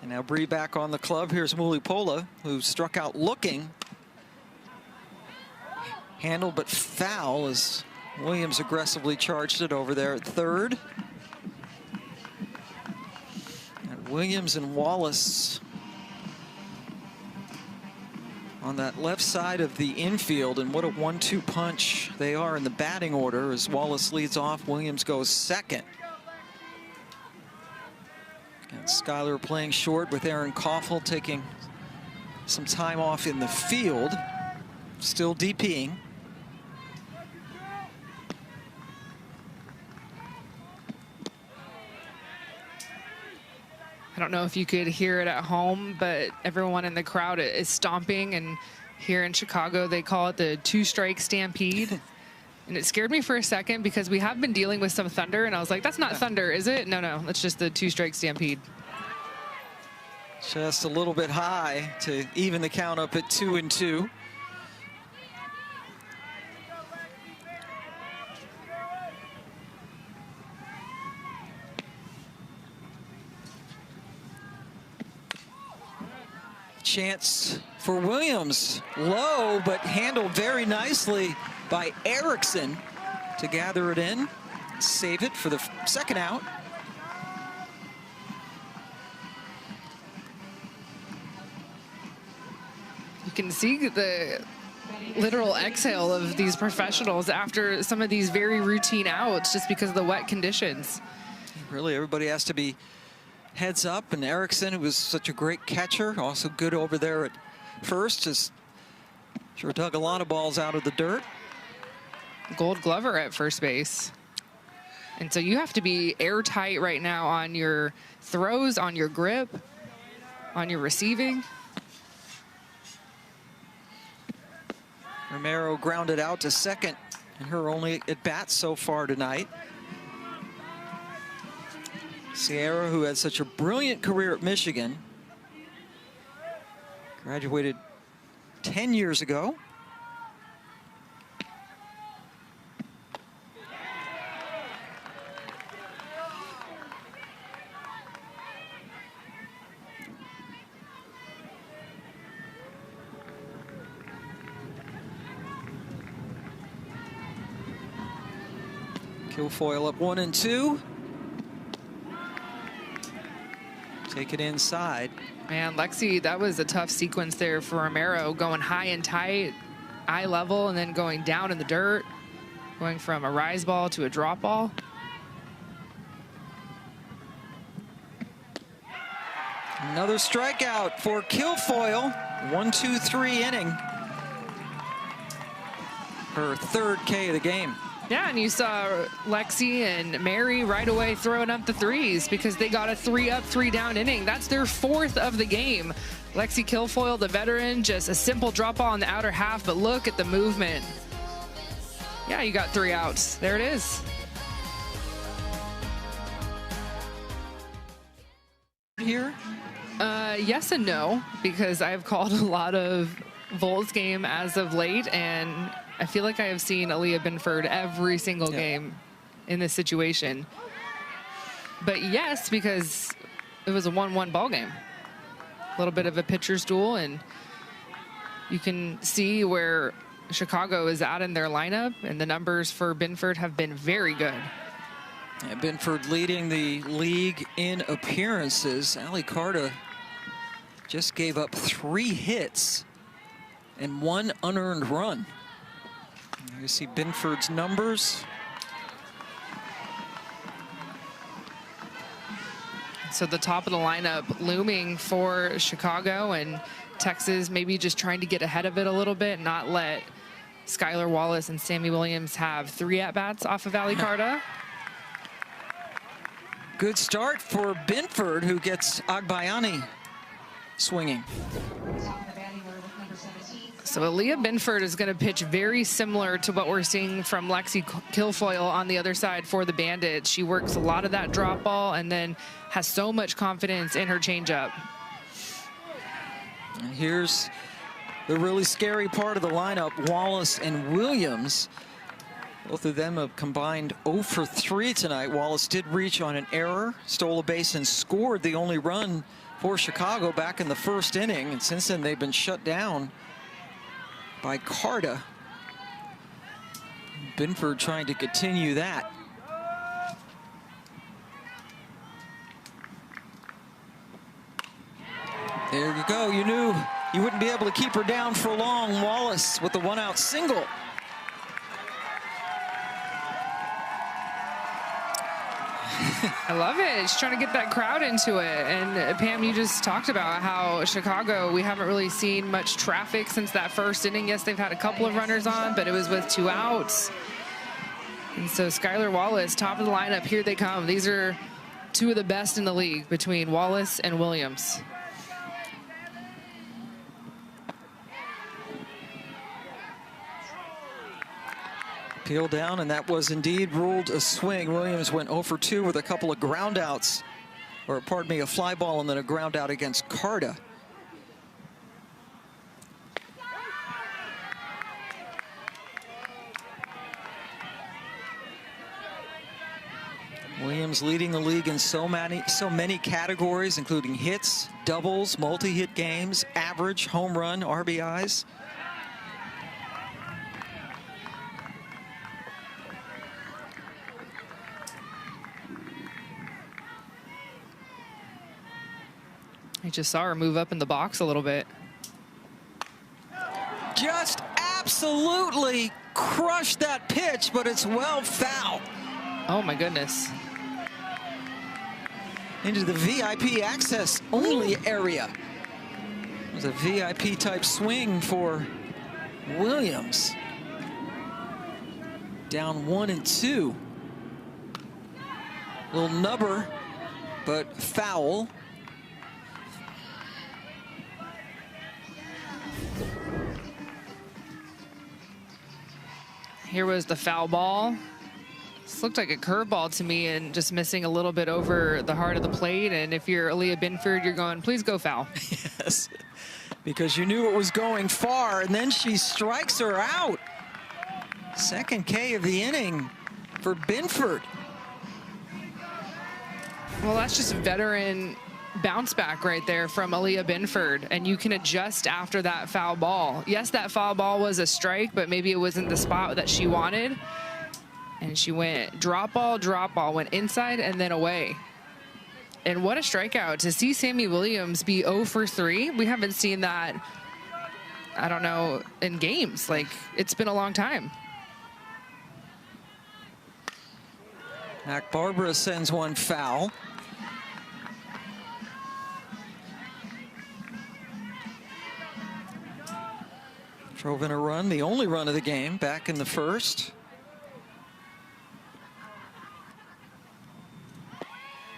And now Bree back on the club. Here's Mulipola, who struck out looking. Handled but foul as Williams aggressively charged it over there at third. And Williams and Wallace on that left side of the infield, and what a 1-2 punch they are in the batting order as Wallace leads off. Williams goes second. And Skyler playing short with Aaron Koffel taking some time off in the field. Still DPing. I don't know if you could hear it at home, but everyone in the crowd is stomping, and here in Chicago they call it the two-strike stampede. And it scared me for a second because we have been dealing with some thunder, and I was like, that's not thunder, is it? No, no, that's just the two-strike stampede. Just a little bit high to even the count up at 2-2. Chance for Williams, low, but handled very nicely by Erickson to gather it in, save it for the second out. You can see the literal exhale of these professionals after some of these very routine outs just because of the wet conditions. Really, everybody has to be heads up, and Erickson, who was such a great catcher, also good over there at first, just sure dug a lot of balls out of the dirt. Gold Glover at first base. And so you have to be airtight right now on your throws, on your grip, on your receiving. Romero grounded out to second, and her only at bat so far tonight. Sierra, who had such a brilliant career at Michigan, graduated 10 years ago. Kilfoyle up 1-2. Take it inside. Man, Lexi, that was a tough sequence there for Romero, going high and tight, eye level, and then going down in the dirt, going from a rise ball to a drop ball. Another strikeout for Kilfoyle. 1-2-3 inning. Her third K of the game. Yeah, and you saw Lexi and Mary right away throwing up the threes because they got a 3-up, 3-down inning. That's their fourth of the game. Lexi Kilfoyle, the veteran, just a simple drop ball in the outer half, but look at the movement. Yeah, you got 3 outs. There it is. Here? Yes and no, because I've called a lot of Volt's game as of late, and I feel like I have seen Aaliyah Binford every single game in this situation. But yes, because it was a 1-1 ball game. A little bit of a pitcher's duel, and you can see where Chicago is at in their lineup, and the numbers for Binford have been very good. Yeah, Binford leading the league in appearances. Ali Carta just gave up 3 hits and 1 unearned run. You see Binford's numbers. So the top of the lineup looming for Chicago, and Texas maybe just trying to get ahead of it a little bit, not let Skylar Wallace and Sammy Williams have 3 at-bats off of Ali Carta. Good start for Binford, who gets Agbayani swinging. So Aaliyah Binford is going to pitch very similar to what we're seeing from Lexi Kilfoyle on the other side for the Bandits. She works a lot of that drop ball and then has so much confidence in her changeup. And here's the really scary part of the lineup, Wallace and Williams. Both of them have combined 0 for 3 tonight. Wallace did reach on an error, stole a base, and scored the only run for Chicago back in the first inning. And since then, they've been shut down by Carta. Binford trying to continue that. There you go. You knew you wouldn't be able to keep her down for long. Wallace with the 1-out single. I love it. She's trying to get that crowd into it. And Pam, you just talked about how Chicago, we haven't really seen much traffic since that first inning. Yes, they've had a couple of runners on, but it was with 2 outs. And so Skylar Wallace, top of the lineup, here they come. These are 2 of the best in the league between Wallace and Williams. Peel down, and that was indeed ruled a swing. Williams went 0 for 2 with a couple of ground outs, or pardon me, a fly ball and then a ground out against Carta. Williams leading the league in so many categories, including hits, doubles, multi-hit games, average, home run, RBIs. I just saw her move up in the box a little bit. Just absolutely crushed that pitch, but it's well foul. Oh my goodness. Into the VIP access only area. It was a VIP type swing for Williams. Down 1-2. Little nubber, but foul. Here was the foul ball. This looked like a curveball to me and just missing a little bit over the heart of the plate. And if you're Aaliyah Binford, you're going, please go foul. Yes, because you knew it was going far, and then she strikes her out. Second K of the inning for Binford. Well, that's just veteran bounce back right there from Aaliyah Binford, and you can adjust after that foul ball. Yes, that foul ball was a strike, but maybe it wasn't the spot that she wanted. And she went drop ball, went inside and then away. And what a strikeout. To see Sammy Williams be 0 for 3, we haven't seen that, I don't know, in games. Like, it's been a long time. Mac Barbara sends one foul. Drove in a run, the only run of the game, back in the first.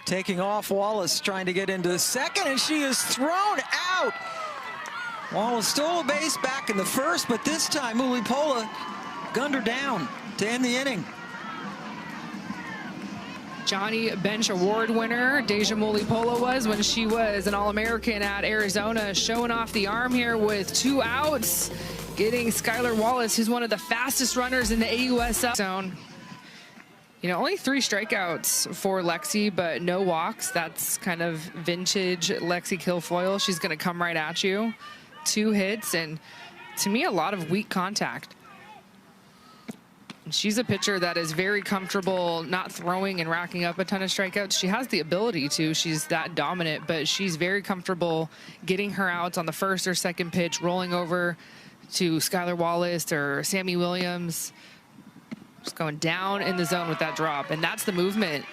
Taking off, Wallace trying to get into the second, and she is thrown out. Wallace stole a base back in the first, but this time Mulipola gunned her down to end the inning. Johnny Bench Award winner Deja Mulipola was when she was an All-American at Arizona, showing off the arm here with 2 outs, getting Skylar Wallace, who's one of the fastest runners in the AUSL zone. You know, only 3 strikeouts for Lexi, but no walks. That's kind of vintage Lexi Kilfoyle. She's going to come right at you. 2 hits, and to me, a lot of weak contact. She's a pitcher that is very comfortable not throwing and racking up a ton of strikeouts. She has the ability to. She's that dominant, but she's very comfortable getting her outs on the first or second pitch, rolling over to Skylar Wallace or Sammy Williams. Just going down in the zone with that drop, and that's the movement.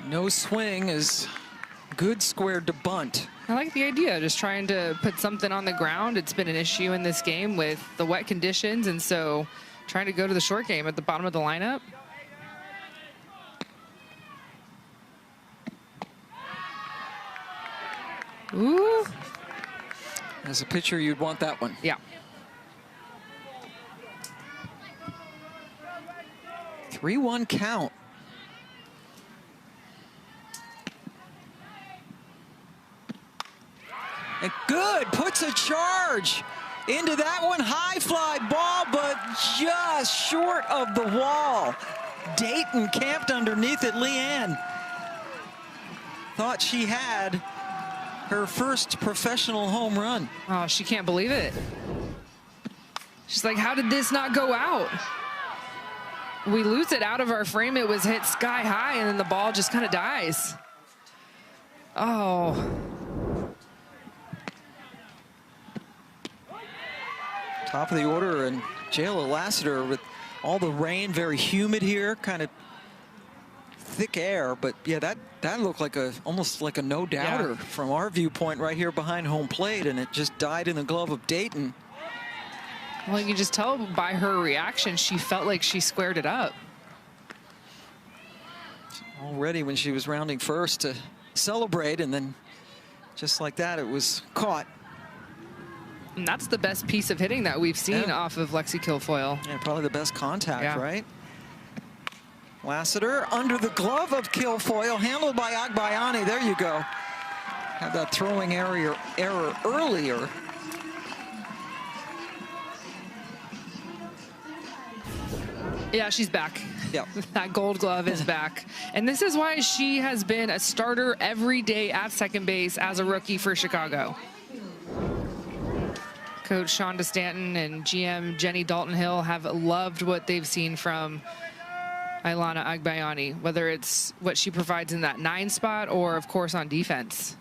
No swing is good squared to bunt. I like the idea, just trying to put something on the ground. It's been an issue in this game with the wet conditions, and so trying to go to the short game at the bottom of the lineup. Ooh. As a pitcher, you'd want that one. Yeah. 3-1 count. And good, puts a charge into that one. High fly ball, but just short of the wall. Dayton camped underneath it. Leanne thought she had her first professional home run. Oh, she can't believe it. She's like, how did this not go out? We lose it out of our frame. It was hit sky high, and then the ball just kind of dies. Oh. Top of the order, and Jayla Lassiter with all the rain, very humid here, kind of thick air, but yeah, that looked like almost like a no-doubter from our viewpoint right here behind home plate, and it just died in the glove of Dayton. Well, you can just tell by her reaction, she felt like she squared it up. Already when she was rounding first to celebrate, and then just like that, it was caught. And that's the best piece of hitting that we've seen off of Lexi Kilfoyle. Yeah, probably the best contact, right? Lassiter under the glove of Kilfoyle, handled by Agbayani. There you go. Had that throwing error earlier. Yeah, she's back. Yep. That gold glove is back. And this is why she has been a starter every day at second base as a rookie for Chicago. Coach Shonda Stanton and GM Jenny Dalton Hill have loved what they've seen from Ailana Agbayani, whether it's what she provides in that 9 spot or, of course, on defense.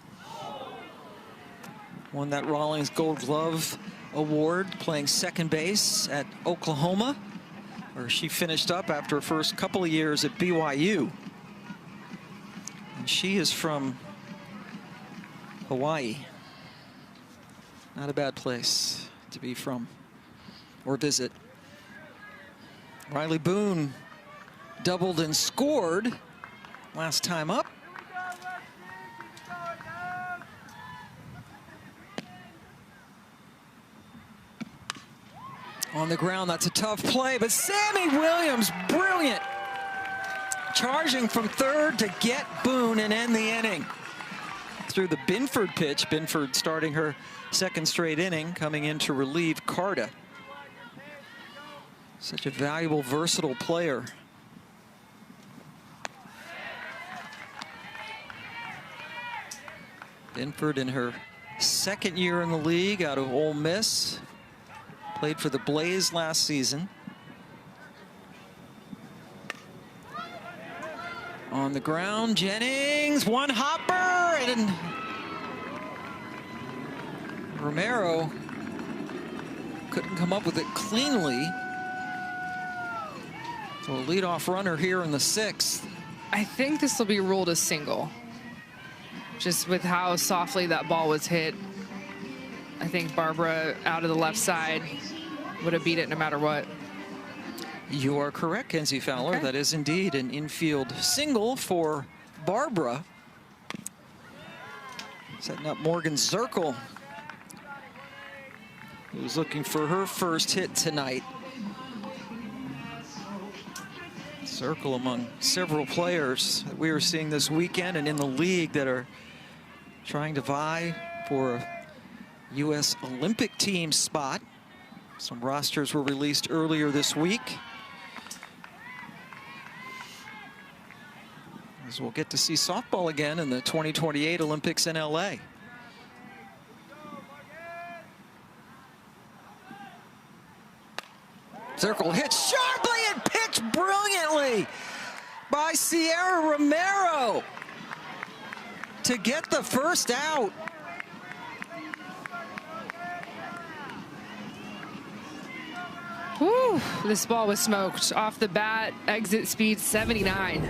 Won that Rawlings Gold Glove Award playing second base at Oklahoma, where she finished up after her first couple of years at BYU. And she is from Hawaii. Not a bad place to be from or visit. Riley Boone doubled and scored last time up. On the ground, that's a tough play, but Sammy Williams, brilliant. Charging from third to get Boone and end the inning. Through the Binford pitch, Binford starting her second straight inning, coming in to relieve Carta. Such a valuable, versatile player. Binford in her second year in the league out of Ole Miss. Played for the Blaze last season. On the ground, Jennings, one hopper, and Romero couldn't come up with it cleanly. So a leadoff runner here in the 6th. I think this will be ruled a single. Just with how softly that ball was hit. I think Barbara out of the left side would have beat it no matter what. You are correct, Kenzie Fowler. Okay. That is indeed an infield single for Barbara. Setting up Morgan Zirkle, who's looking for her first hit tonight. Zirkle among several players that we are seeing this weekend and in the league that are trying to vie for a U.S. Olympic team spot. Some rosters were released earlier this week. As we'll get to see softball again in the 2028 Olympics in L.A. Zirkle hits sharply and pitched brilliantly by Sierra Romero to get the first out. Whew, this ball was smoked off the bat, exit speed 79.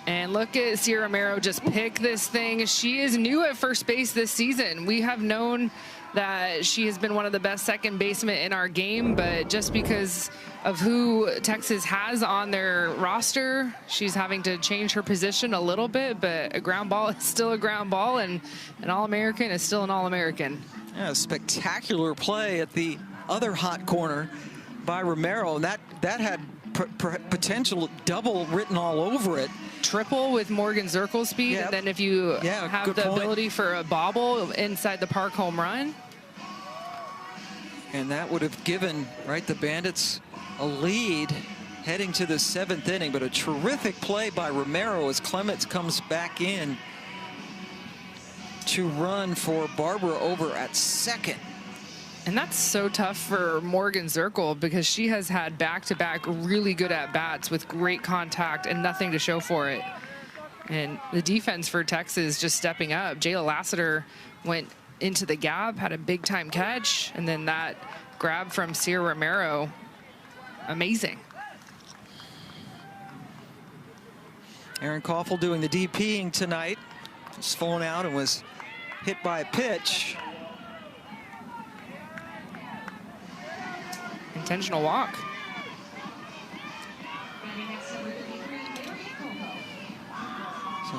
And look at Sierra Romero just pick this thing. She is new at first base this season. We have known that she has been one of the best second basemen in our game, but just because of who Texas has on their roster, she's having to change her position a little bit, but a ground ball is still a ground ball, and an All-American is still an All-American. Yeah, a spectacular play at the other hot corner by Romero, and that had potential double written all over it. Triple with Morgan Zirkle's speed, Yep. and then if you have the ability for a bobble inside the park home run. And that would have given, right, the Bandits a lead heading to the 7th inning, but a terrific play by Romero as Clements comes back in to run for Barbara over at second. And that's so tough for Morgan Zirkle because she has had back-to-back really good at-bats with great contact and nothing to show for it. And the defense for Texas just stepping up. Jayla Lassiter went into the gap, had a big-time catch, and then that grab from Sierra Romero, amazing. Aaron Koffel doing the DPing tonight. Just flown out and was hit by a pitch. Intentional walk. So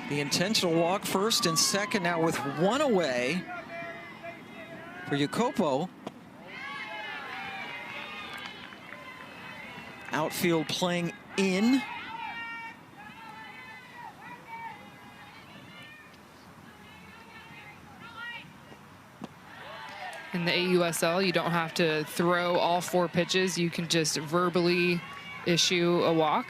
the intentional walk first and second now with one away for Jacopo. Outfield playing in. In the AUSL, you don't have to throw all 4 pitches. You can just verbally issue a walk.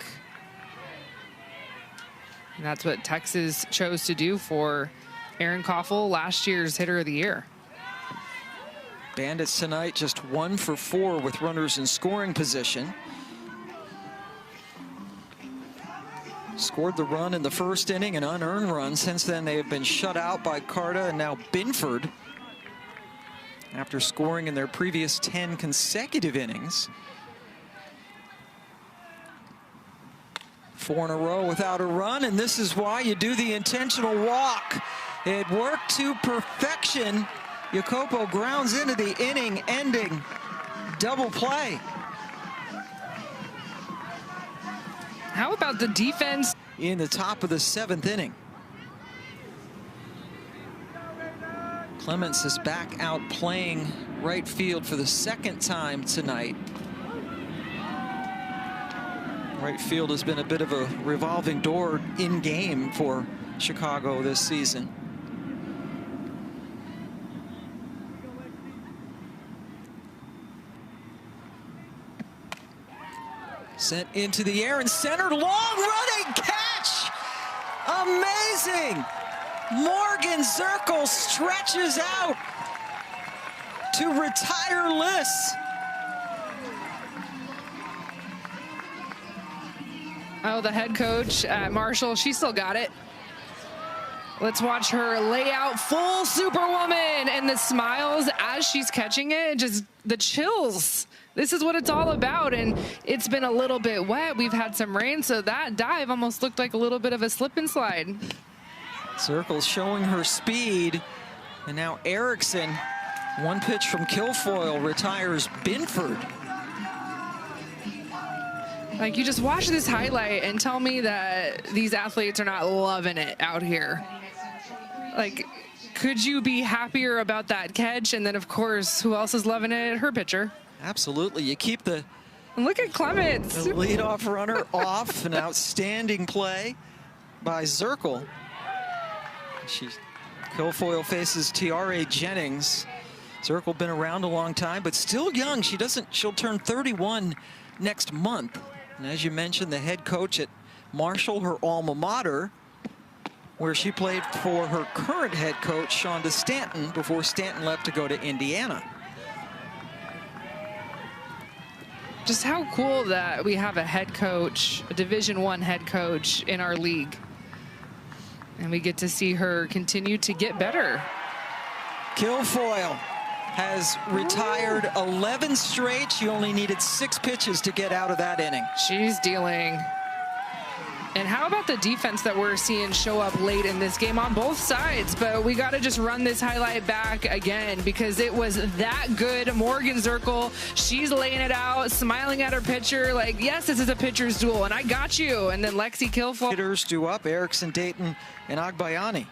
And that's what Texas chose to do for Aaron Koffel, last year's hitter of the year. Bandits tonight just 1 for 4 with runners in scoring position. Scored the run in the first inning, an unearned run. Since then, they have been shut out by Carta and now Binford, after scoring in their previous 10 consecutive innings. 4 in a row without a run, and this is why you do the intentional walk. It worked to perfection. Jacopo grounds into the inning-ending double play. How about the defense? In the top of the 7th inning. Clements is back out playing right field for the 2nd time tonight. Right field has been a bit of a revolving door in game for Chicago this season. Sent into the air and center, long running catch! Amazing! Morgan Zirkle stretches out to retire Liss. Oh, the head coach at Marshall, she still got it. Let's watch her lay out full Superwoman, and the smiles as she's catching it, just the chills. This is what it's all about, and it's been a little bit wet. We've had some rain, so that dive almost looked like a little bit of a slip and slide. Zirkle's showing her speed, and now Erickson, one pitch from Kilfoyle, retires Binford. Like, you just watch this highlight and tell me that these athletes are not loving it out here. Like, could you be happier about that catch? And then, of course, who else is loving it? Her pitcher. Absolutely. You keep the And look at Clements. The leadoff runner off. An outstanding play by Zirkle. Kilfoyle faces Tiare Jennings. Zirkle been around a long time, but still young. She'll turn 31 next month. And as you mentioned, the head coach at Marshall, her alma mater, where she played for her current head coach, Shonda Stanton, before Stanton left to go to Indiana. Just how cool that we have a head coach, a Division I head coach in our league. And we get to see her continue to get better. Kilfoyle has retired 11 straight. She only needed 6 pitches to get out of that inning. She's dealing. And how about the defense that we're seeing show up late in this game on both sides? But we got to just run this highlight back again because it was that good. Morgan Zirkle, she's laying it out, smiling at her pitcher like, yes, this is a pitcher's duel, and I got you. And then Lexi Kilfoyle. Hitters due up, Erickson, Dayton, and Agbayani.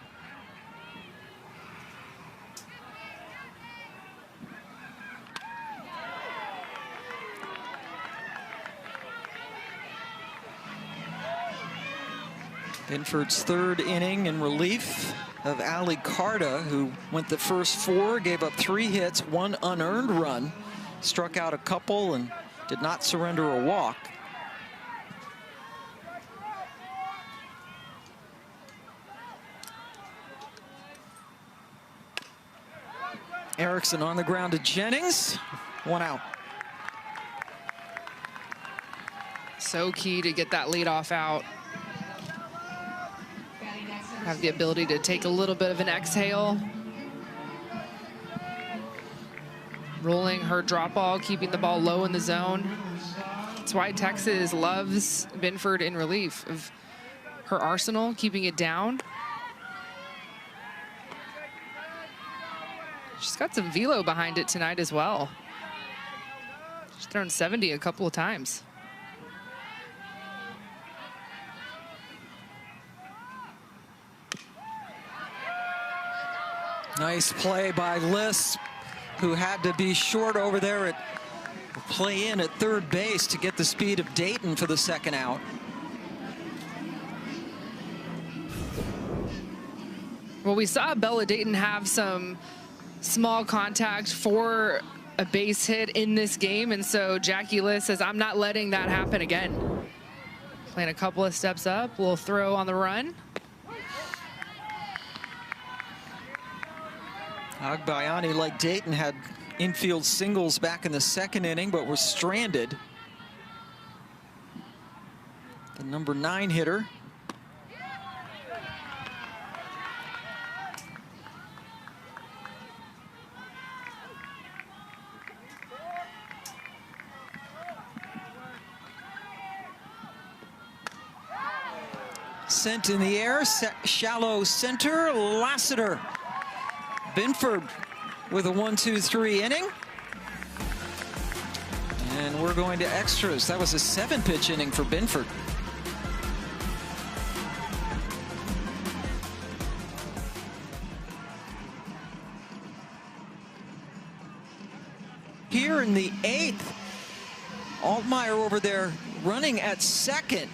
Binford's 3rd inning in relief of Ali Carta, who went the first 4, gave up 3 hits, 1 unearned run, struck out a couple, and did not surrender a walk. Erickson on the ground to Jennings, 1 out. So key to get that leadoff out. Have the ability to take a little bit of an exhale. Rolling her drop ball, keeping the ball low in the zone. That's why Texas loves Binford in relief of her arsenal, keeping it down. She's got some velo behind it tonight as well. She's thrown 70 a couple of times. Nice play by Liss, who had to be short over there at play in at 3rd base to get the speed of Dayton for the 2nd out. Well, we saw Bella Dayton have some small contact for a base hit in this game, and so Jackie Liss says, I'm not letting that happen again. Playing a couple of steps up, we'll throw on the run. Agbayani, like Dayton, had infield singles back in the 2nd inning, but was stranded. The number 9 hitter. Sent in the air, shallow center, Lassiter. Binford with a 1-2-3 inning. And we're going to extras. That was a 7-pitch inning for Binford. Here in the 8th, Altmaier over there running at second.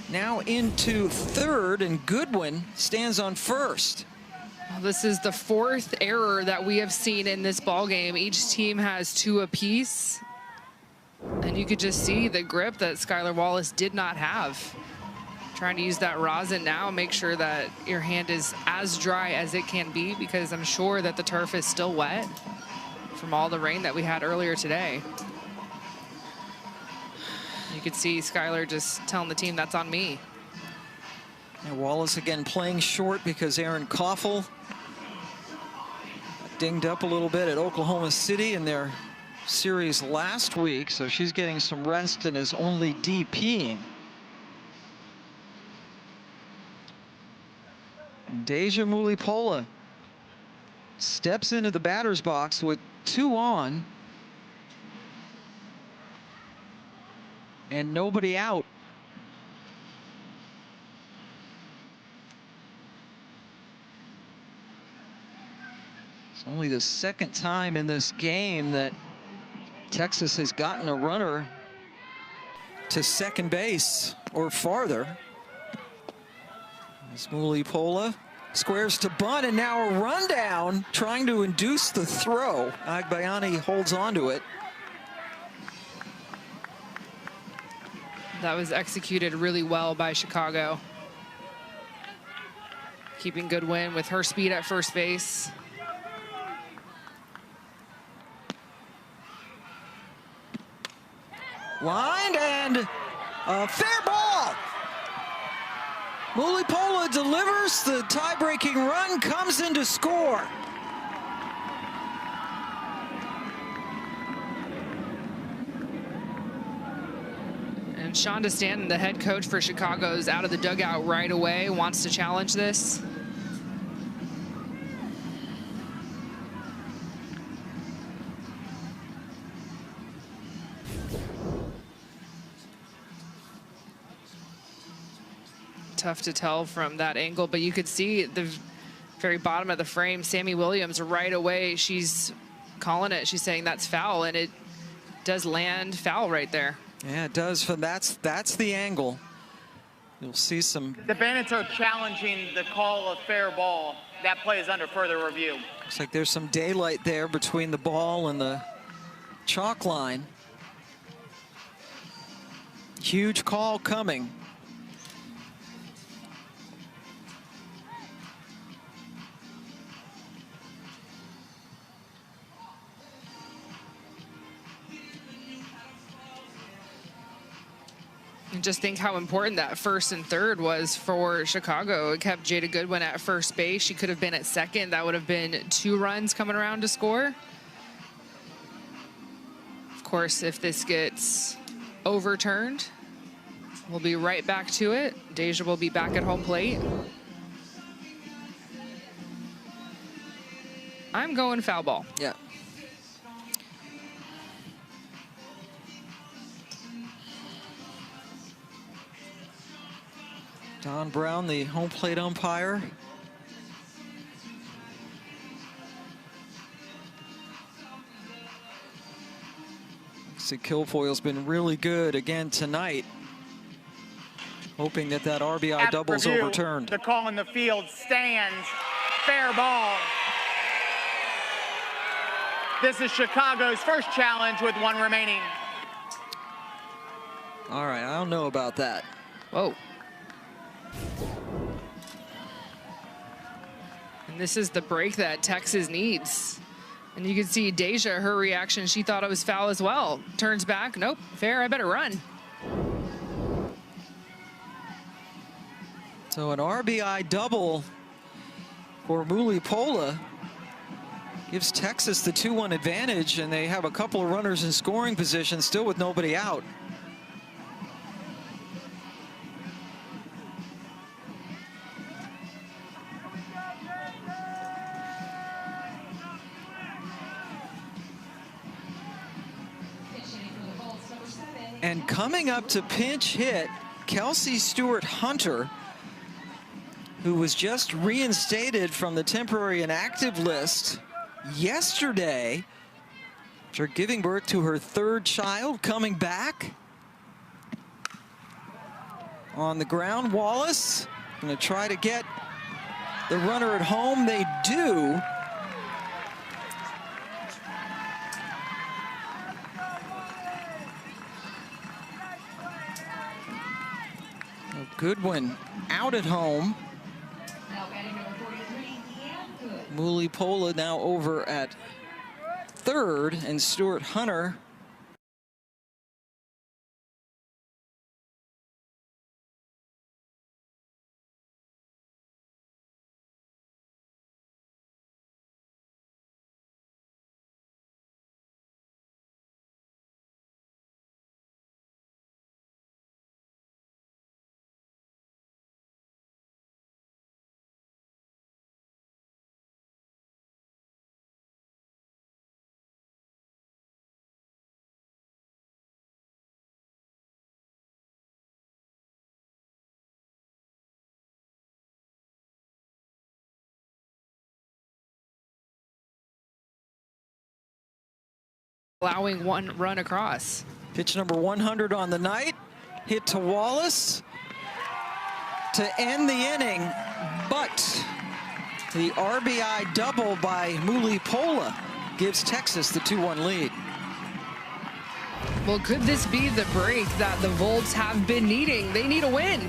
Now into third, and Goodwin stands on first. This is the 4th error that we have seen in this ball game. Each team has 2 apiece. And you could just see the grip that Skylar Wallace did not have. Trying to use that rosin now, make sure that your hand is as dry as it can be, because I'm sure that the turf is still wet from all the rain that we had earlier today. You could see Skylar just telling the team, that's on me. And Wallace again playing short because Aaron Koffel dinged up a little bit at Oklahoma City in their series last week, so she's getting some rest and is only DPing. Deja Mulipola steps into the batter's box with 2 on and nobody out. It's only the 2nd time in this game that Texas has gotten a runner to second base or farther. As Mulipola squares to bunt, and now a rundown trying to induce the throw. Agbayani holds on to it. That was executed really well by Chicago. Keeping Goodwin with her speed at first base. Lined and a fair ball. Mulipola delivers, the tie-breaking run comes in to score. And Shonda Stanton, the head coach for Chicago, is out of the dugout right away, wants to challenge this. Tough to tell from that angle, but you could see at the very bottom of the frame, Sammy Williams right away, she's calling it. She's saying that's foul, and it does land foul right there. Yeah, it does. That's the angle. You'll see some. The Bandits are challenging the call of fair ball. That play is under further review. Looks like there's some daylight there between the ball and the chalk line. Huge call coming. And just think how important that 1st and 3rd was for Chicago. It kept Jada Goodwin at first base. She could have been at second. That would have been 2 runs coming around to score. Of course, if this gets overturned, we'll be right back to it. Deja will be back at home plate. I'm going foul ball. Yeah. Don Brown, the home plate umpire. See, Kilfoyle's been really good again tonight. Hoping that RBI double's review, overturned. The call in the field stands. Fair ball. This is Chicago's first challenge with 1 remaining. All right, I don't know about that. Whoa. And this is the break that Texas needs. And you can see Deja, her reaction, she thought it was foul as well. Turns back, nope, fair, I better run. So an RBI double for Mulipola gives Texas the 2-1 advantage, and they have a couple of runners in scoring position still with nobody out. And coming up to pinch hit, Kelsey Stewart-Hunter, who was just reinstated from the temporary inactive list yesterday after giving birth to her third child, coming back. On the ground, Wallace going to try to get the runner at home. They do. Goodwin out at home. Mulipola now over at third, and Stewart-Hunter allowing one run across. Pitch number 100 on the night. Hit to Wallace to end the inning, but the RBI double by Mulipola gives Texas the 2-1 lead. Well, could this be the break that the Volts have been needing? They need a win.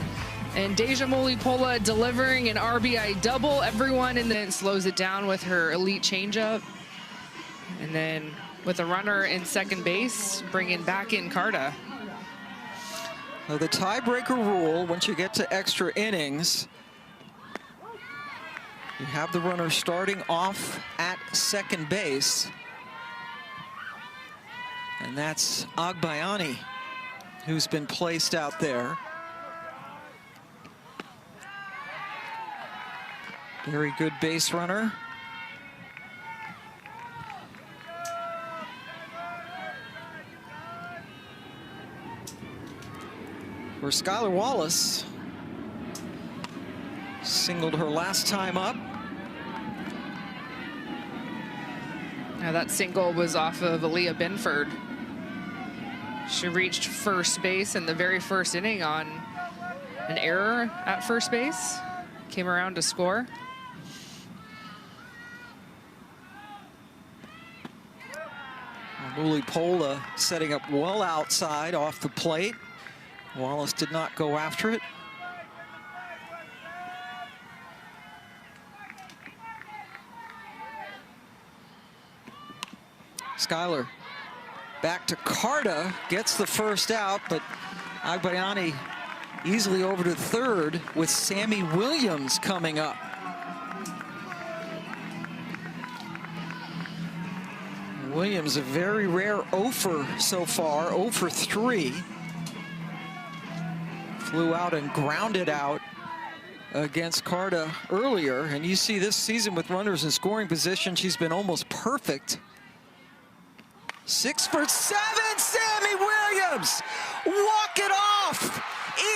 And Deja Mulipola delivering an RBI double. Everyone in the slows it down with her elite changeup. And then with a runner in second base, bringing back in Carta. Now, the tiebreaker rule, once you get to extra innings, you have the runner starting off at second base. And that's Agbayani, who's been placed out there. Very good base runner. For Skylar Wallace, singled her last time up. Now that single was off of Aaliyah Binford. She reached first base in the very first inning on an error at first base. Came around to score. Mulipola setting up well outside off the plate. Wallace did not go after it. Skylar back to Carta, gets the first out, but Agbayani easily over to third with Sammy Williams coming up. Williams, a very rare 0 for so far, 0 for 3. Flew out and grounded out against Carta earlier. And you see this season with runners in scoring position, she's been almost perfect. 6 for 7, Sammy Williams! Walk it off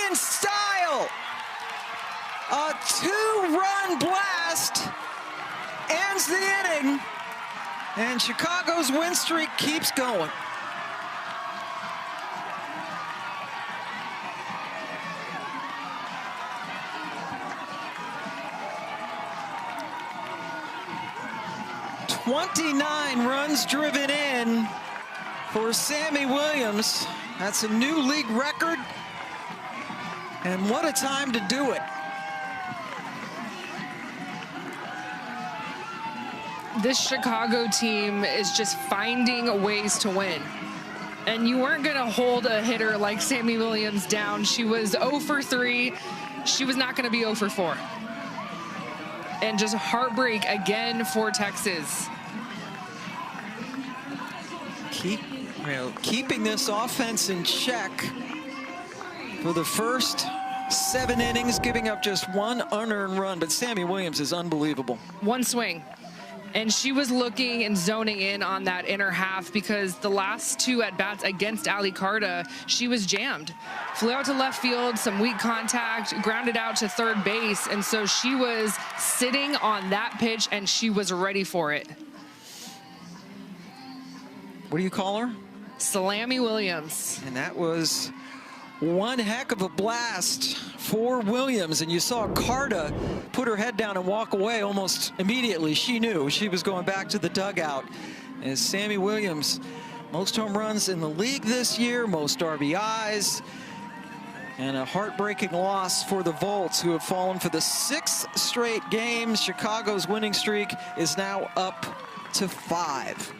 in style! A 2-run blast ends the inning, and Chicago's win streak keeps going. "29 runs driven in for Sammy Williams. That's a new league record, and what a time to do it." This Chicago team is just finding ways to win. And you weren't going to hold a hitter like Sammy Williams down. She was 0 for 3. She was not going to be 0 for 4. And just heartbreak again for Texas. Keeping this offense in check for the first 7 innings, giving up just 1 unearned run. But Sammy Williams is unbelievable. One swing. And she was looking and zoning in on that inner half because the last 2 at-bats against Ali Carta, she was jammed. Flew out to left field, some weak contact, grounded out to third base, and so she was sitting on that pitch and she was ready for it. What do you call her? Salami Williams. And that was one heck of a blast for Williams. And you saw Carta put her head down and walk away almost immediately. She knew she was going back to the dugout. As Sammy Williams, most home runs in the league this year, most RBIs, and a heartbreaking loss for the Volts, who have fallen for the 6th straight games. Chicago's winning streak is now up to 5.